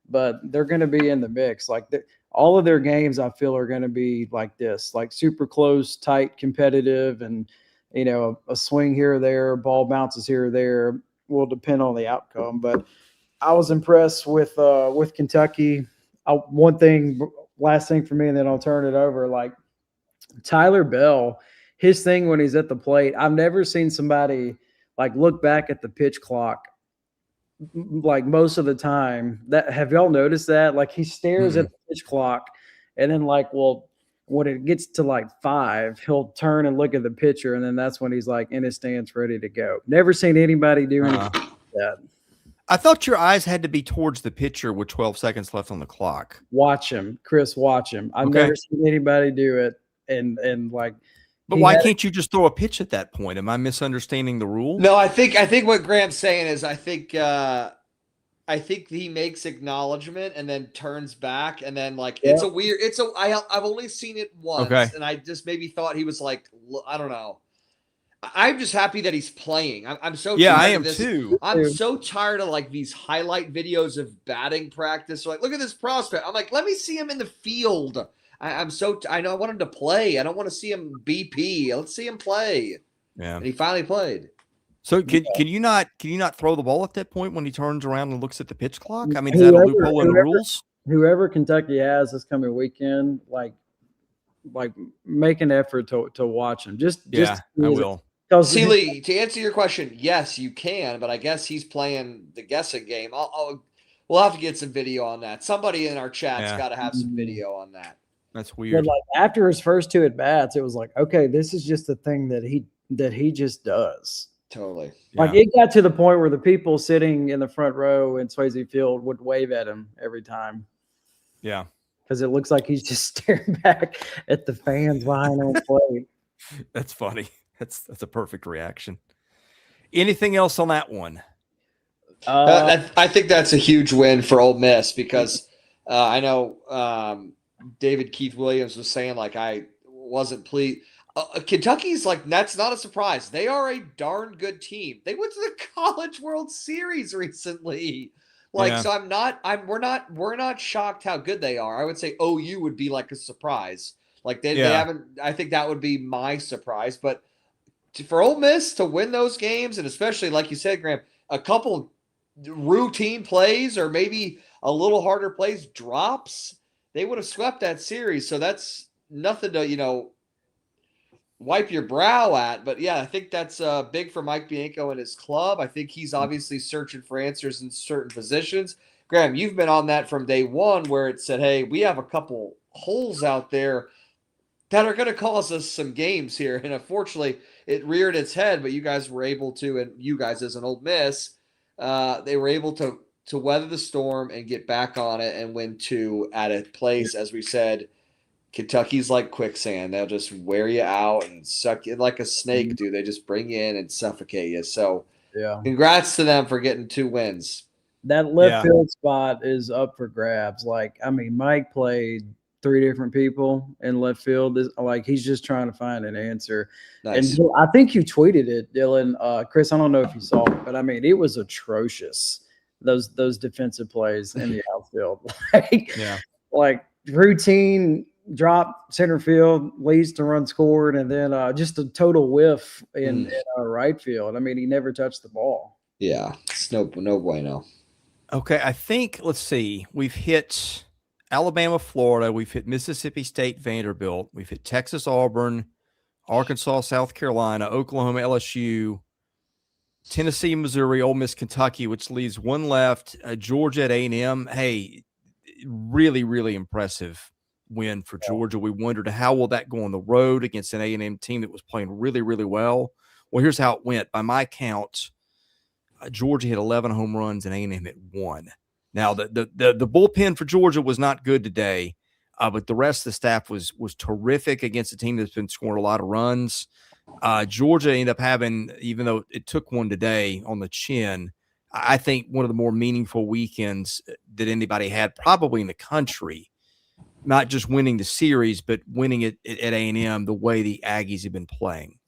S3: but they're going to be in the mix. Like all of their games, I feel, are going to be like this, like super close, tight, competitive, and a swing here or there, ball bounces here or there, will depend on the outcome. But I was impressed with Kentucky. Last thing for me, and then I'll turn it over. Like Tyler Bell, his thing when he's at the plate, I've never seen somebody like look back at the pitch clock like most of the time. That, have y'all noticed that? Like he stares at the pitch clock, and then when it gets to like 5, he'll turn and look at the pitcher, and then that's when he's like in his stance ready to go. Never seen anybody do anything like that.
S1: I thought your eyes had to be towards the pitcher with 12 seconds left on the clock.
S3: Watch him, Chris. Watch him. I've never seen anybody do it, and like.
S1: But why can't you just throw a pitch at that point? Am I misunderstanding the rule?
S2: No, I think what Graham's saying is I think he makes acknowledgement and then turns back, and then I've only seen it once, and I just maybe thought he was like, I don't know. I'm just happy that he's playing. I'm so tired
S1: I am
S2: of this.
S1: too.
S2: I'm so tired of like these highlight videos of batting practice. So like, look at this prospect. I'm like, let me see him in the field. I know I want him to play. I don't want to see him BP. Let's see him play. Yeah, and he finally played.
S1: So can you not throw the ball at that point when he turns around and looks at the pitch clock? I mean, is that a loophole in the rules?
S3: Whoever Kentucky has this coming weekend, like make an effort to watch him. I
S1: will.
S2: See, Lee, to answer your question, yes, you can, but I guess he's playing the guessing game. We'll have to get some video on that. Somebody in our chat's got to have some video on that.
S1: That's weird.
S3: But like after his first 2 at bats, it was like, okay, this is just the thing that he just does.
S2: Totally.
S3: Like it got to the point where the people sitting in the front row in Swayze Field would wave at him every time.
S1: Yeah.
S3: Because it looks like he's just staring back at the fans behind home plate.
S1: That's funny. That's a perfect reaction. Anything else on that one?
S2: I think that's a huge win for Ole Miss because I know David Keith Williams was saying like I wasn't pleased. Kentucky's like that's not a surprise. They are a darn good team. They went to the College World Series recently. So we're not shocked how good they are. I would say OU would be like a surprise. Like they haven't. I think that would be my surprise, but. For Ole Miss to win those games, and especially like you said, Graham, a couple routine plays or maybe a little harder plays, drops, they would have swept that series. So that's nothing to, wipe your brow at. But yeah, I think that's big for Mike Bianco and his club. I think he's obviously searching for answers in certain positions. Graham, you've been on that from day one where it said, hey, we have a couple holes out there that are going to cause us some games here. And unfortunately, it reared its head, but you guys were able to, and you guys as an Ole Miss, they were able to weather the storm and get back on it and win 2 at a place, as we said, Kentucky's like quicksand. They'll just wear you out and suck you like a snake, dude. They just bring you in and suffocate you. So, congrats to them for getting 2 wins.
S3: That left field spot is up for grabs. Mike played 3 different people in left field. He's just trying to find an answer.
S2: Nice.
S3: And I think you tweeted it, Dylan. Chris, I don't know if you saw it, but it was atrocious. Those defensive plays in the outfield, routine drop center field leads to run scored, and then just a total whiff in right field. He never touched the ball.
S2: Yeah, it's no bueno.
S1: Okay, I think, let's see, we've hit Alabama, Florida, we've hit Mississippi State, Vanderbilt, we've hit Texas, Auburn, Arkansas, South Carolina, Oklahoma, LSU, Tennessee, Missouri, Ole Miss, Kentucky, which leaves one left, Georgia at A&M. Hey, really, really impressive win for Georgia. We wondered how will that go on the road against an A&M team that was playing really, really well. Well, here's how it went. By my count, Georgia hit 11 home runs and A&M hit 1. Now, the bullpen for Georgia was not good today, but the rest of the staff was terrific against a team that's been scoring a lot of runs. Georgia ended up having, even though it took one today on the chin, I think one of the more meaningful weekends that anybody had probably in the country, not just winning the series, but winning it at A&M the way the Aggies have been playing.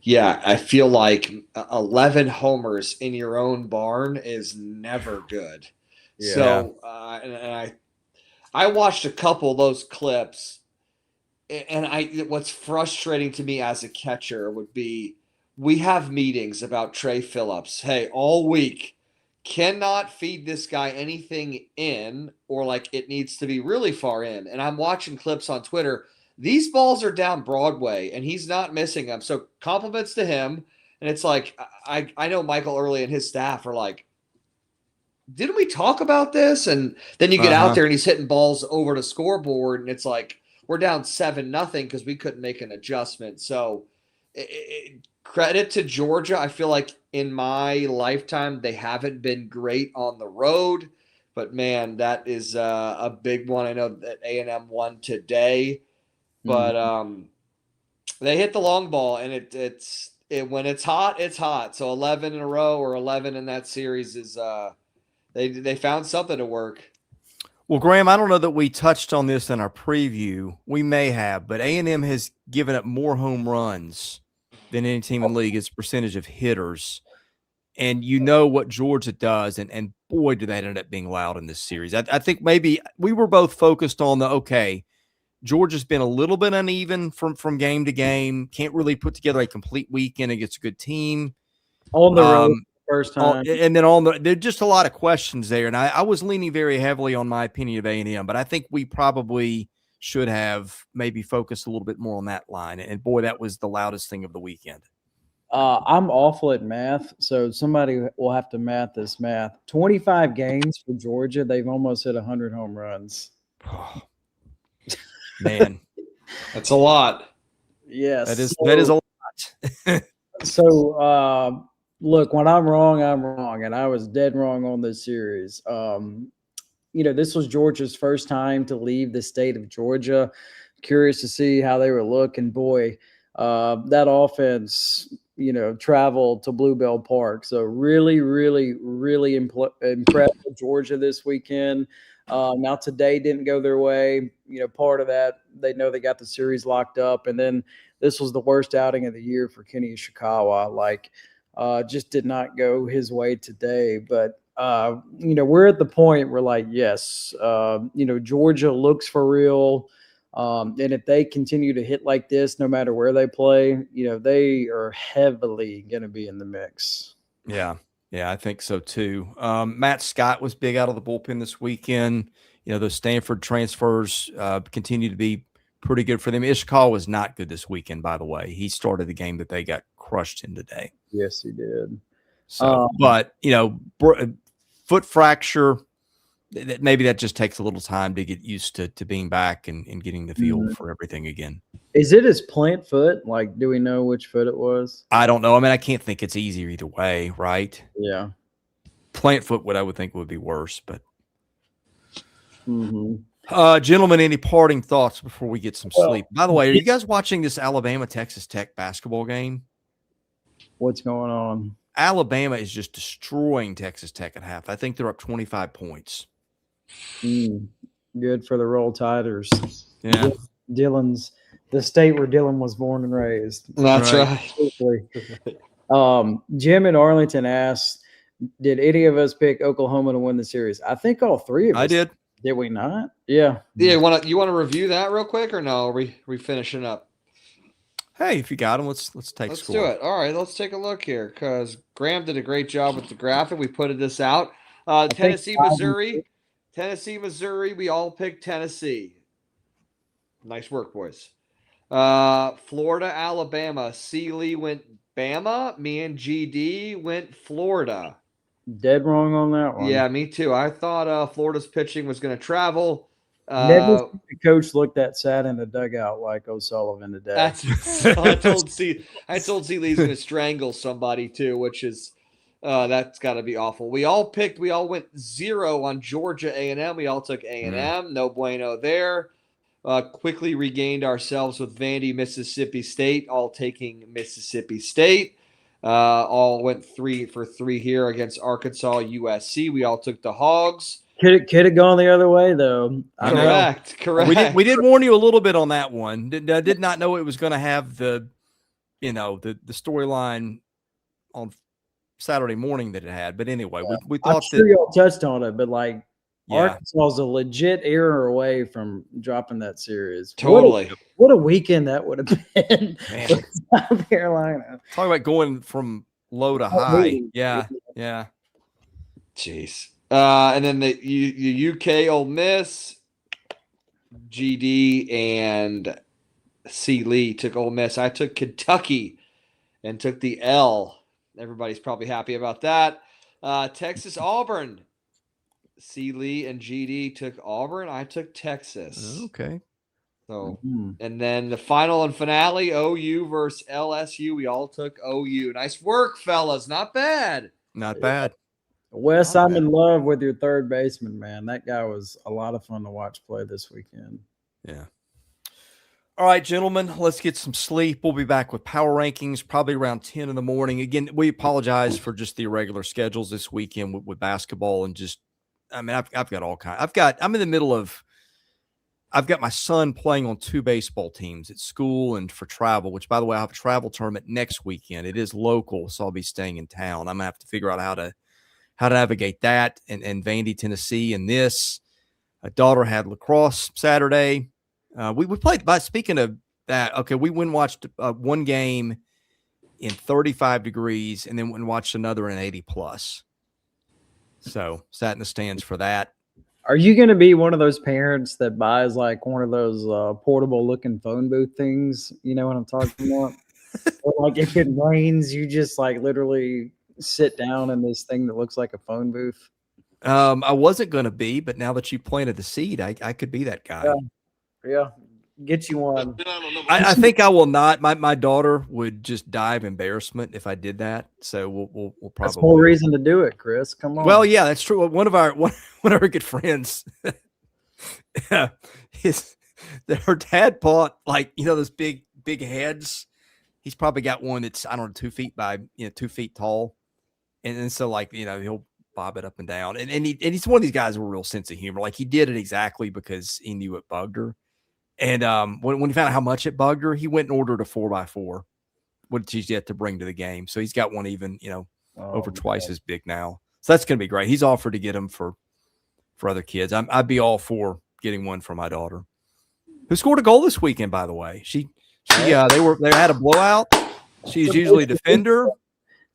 S2: Yeah, I feel like 11 homers in your own barn is never good. Yeah. So, and I watched a couple of those clips, and what's frustrating to me as a catcher would be we have meetings about Trey Phillips. Hey, all week, cannot feed this guy anything in, or it needs to be really far in. And I'm watching clips on Twitter. These balls are down Broadway, and he's not missing them. So compliments to him. And it's I know Michael Early and his staff are like, didn't we talk about this? And then you get out there and he's hitting balls over the scoreboard, and it's we're down 7-0 because we couldn't make an adjustment. So credit to Georgia. I feel like in my lifetime, they haven't been great on the road. But, man, that is a big one. I know that A&M won today. But they hit the long ball, and it's when it's hot, it's hot. So 11 in a row or 11 in that series is they found something to work.
S1: Well, Graham, I don't know that we touched on this in our preview. We may have, but A&M has given up more home runs than any team in the league as a percentage of hitters. And you know what Georgia does, and boy, do that end up being loud in this series. I think maybe we were both focused on Georgia's been a little bit uneven from game to game. Can't really put together a complete weekend against a good team.
S3: On the road first time.
S1: And then there's just a lot of questions there. And I was leaning very heavily on my opinion of A&M, but I think we probably should have maybe focused a little bit more on that line. And boy, that was the loudest thing of the weekend.
S3: I'm awful at math, so somebody will have to math this math. 25 games for Georgia. They've almost hit 100 home runs.
S1: Man,
S2: that's a lot.
S3: Yes,
S1: that is a lot.
S3: So, look, when I'm wrong, and I was dead wrong on this series. This was Georgia's first time to leave the state of Georgia. Curious to see how they were looking. Boy, that offense, traveled to Bluebell Park. So really, really, really impressed with Georgia this weekend. Now today didn't go their way. Part of that, they know they got the series locked up. And then this was the worst outing of the year for Kenny Ishikawa. Just did not go his way today. But, we're at the point where yes, Georgia looks for real. And if they continue to hit like this, no matter where they play, they are heavily going to be in the mix.
S1: Yeah. Yeah, I think so too. Matt Scott was big out of the bullpen this weekend. Those Stanford transfers continue to be pretty good for them. Ishikawa was not good this weekend, by the way. He started the game that they got crushed in today.
S3: Yes, he did.
S1: So, but foot fracture, maybe that just takes a little time to get used to being back and getting the feel for everything again.
S3: Is it his plant foot? Like, do we know which foot it was?
S1: I don't know. I mean, I can't think it's easier either way, right?
S3: Yeah.
S1: Plant foot, what I would think would be worse, but.
S3: Mm-hmm.
S1: Gentlemen, any parting thoughts before we get some sleep? By the way, are you guys watching this Alabama-Texas Tech basketball game?
S3: What's going on?
S1: Alabama is just destroying Texas Tech at half. I think they're up 25 points.
S3: Good for the Roll Tiders.
S1: Yeah.
S3: The state where Dylan was born and raised.
S2: That's right.
S3: Jim in Arlington asked, did any of us pick Oklahoma to win the series? I think all three of us.
S1: I did.
S3: Did we not? Yeah.
S2: Yeah. You want to review that real quick or no? Are we finishing up?
S1: Hey, if you got them, let's take
S2: Let's
S1: score.
S2: do it. All right, let's take a look here because Graham did a great job with the graphic. We put this out. Tennessee, Missouri. We all picked Tennessee. Nice work, boys. Florida, Alabama. C. Lee went Bama. Me and GD went Florida.
S3: Dead wrong on that one.
S2: Yeah, me too. I thought Florida's pitching was going to travel.
S3: Never seen the coach look that sad in the dugout like O'Sullivan today.
S2: I told C. Lee's going to strangle somebody too, which is that's got to be awful. We all went 0 on Georgia A&M. We all took A&M. No bueno there. Quickly regained ourselves with Vandy, Mississippi State, all taking Mississippi State. All went 3 for 3 here against Arkansas, USC. We all took the Hogs.
S3: Could have gone the other way though.
S2: Correct.
S1: We did warn you a little bit on that one. I did not know it was going to have the storyline on Saturday morning that it had. But anyway, we thought
S3: I'm sure y'all touched on it, but Arkansas is a legit error away from dropping that series.
S2: Totally.
S3: What a weekend that would have been for South Carolina.
S1: Talk about going from low to high. Yeah.
S2: Jeez. And then the UK Ole Miss, GD and C. Lee took Ole Miss. I took Kentucky and took the L. Everybody's probably happy about that. Texas Auburn. C. Lee and GD took Auburn. I took Texas.
S1: Okay.
S2: So, and then the final and finale, OU versus LSU. We all took OU. Nice work, fellas. Not bad.
S1: Not bad.
S3: Wes, I'm in love with your third baseman, man. That guy was a lot of fun to watch play this weekend.
S1: Yeah. All right, gentlemen, let's get some sleep. We'll be back with power rankings probably around 10 in the morning. Again, we apologize for just the irregular schedules this weekend with basketball and just, I mean, I've got all kinds. I'm in the middle of, I've got my son playing on 2 baseball teams at school and for travel, which, by the way, I have a travel tournament next weekend. It is local, so I'll be staying in town. I'm going to have to figure out how to navigate that and Vandy, Tennessee, and this. A daughter had lacrosse Saturday. We played, by speaking of that, okay, we went and watched one game in 35 degrees and then went and watched another in 80 plus. So sat in the stands for that.
S3: Are you going to be one of those parents that buys like one of those portable looking phone booth things? You know what I'm talking about? Or like if it rains, you just like literally sit down in this thing that looks like a phone booth.
S1: I wasn't going to be, but now that you planted the seed, I could be that guy.
S3: Yeah. Get you one.
S1: I think I will not. My daughter would just die of embarrassment if I did that. So we'll probably.
S3: That's the whole reason to do it, Chris. Come on.
S1: Well, yeah, that's true. One of our good friends, her dad bought those big heads. He's probably got one that's 2 feet by 2 feet tall, and so he'll bob it up and down. And he's one of these guys with a real sense of humor. Like he did it exactly because he knew it bugged her. And when he found out how much it bugged her, he went and ordered a 4x4, which he's yet to bring to the game. So he's got one even, over twice as big now. So that's going to be great. He's offered to get them for other kids. I'd be all for getting one for my daughter, who scored a goal this weekend, by the way. They had a blowout. She's usually a defender.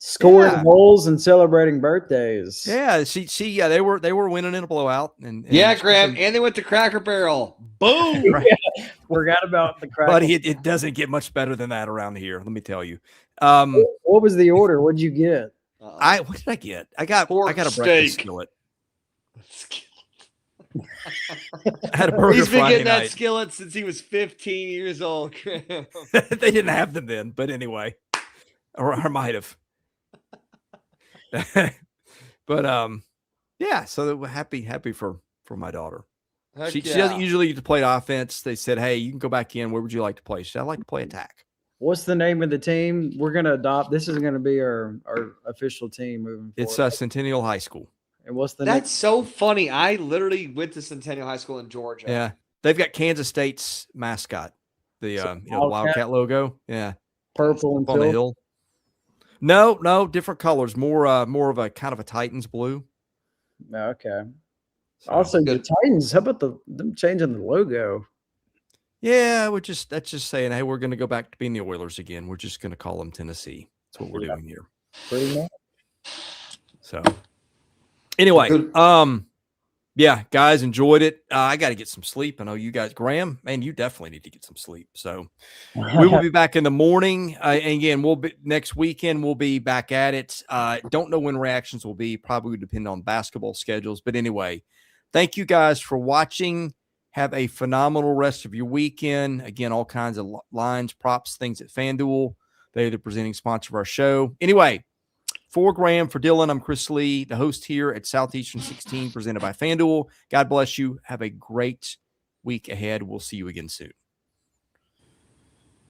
S3: Scoring goals and celebrating birthdays.
S1: Yeah, yeah, they were winning in a blowout. And
S2: yeah, Graham, and they went to Cracker Barrel. Boom.
S1: Right.
S3: Yeah, forgot about the Cracker.
S1: But it doesn't get much better than that around here. Let me tell you.
S3: What was the order? What'd you get?
S1: What did I get? I got a breakfast skillet. I had a burger.
S2: He's been
S1: Friday
S2: getting that
S1: night.
S2: skillet since he was 15 years old.
S1: They didn't have them then, but anyway, or I might have. But yeah. So happy for my daughter. She doesn't usually get to play offense. They said, "Hey, you can go back in. Where would you like to play?" She said, "I'd like to play attack."
S3: What's the name of the team? We're gonna adopt. This is gonna be our official team moving forward.
S1: It's Centennial High School.
S3: And what's the
S2: That's so funny. I literally went to Centennial High School in Georgia.
S1: Yeah, they've got Kansas State's mascot, the the Wildcat logo. Yeah,
S3: purple and
S1: on the hill. No, different colors. More of a kind of a Titans blue.
S3: Okay. So, also, the Titans. How about them changing the logo?
S1: Yeah, that's just saying, hey, we're going to go back to being the Oilers again. We're just going to call them Tennessee. That's what we're doing here.
S3: Pretty much.
S1: So, anyway, yeah, guys, enjoyed it. I got to get some sleep. I know you guys, Graham, man, you definitely need to get some sleep. So, we will be back in the morning. And again, next weekend. We'll be back at it. Don't know when reactions will be. Probably depend on basketball schedules. But anyway, thank you guys for watching. Have a phenomenal rest of your weekend. Again, all kinds of lines, props, things at FanDuel. They're the presenting sponsor of our show. Anyway, for Graham, for Dylan, I'm Chris Lee, the host here at Southeastern 16, presented by FanDuel. God bless you. Have a great week ahead. We'll see you again soon.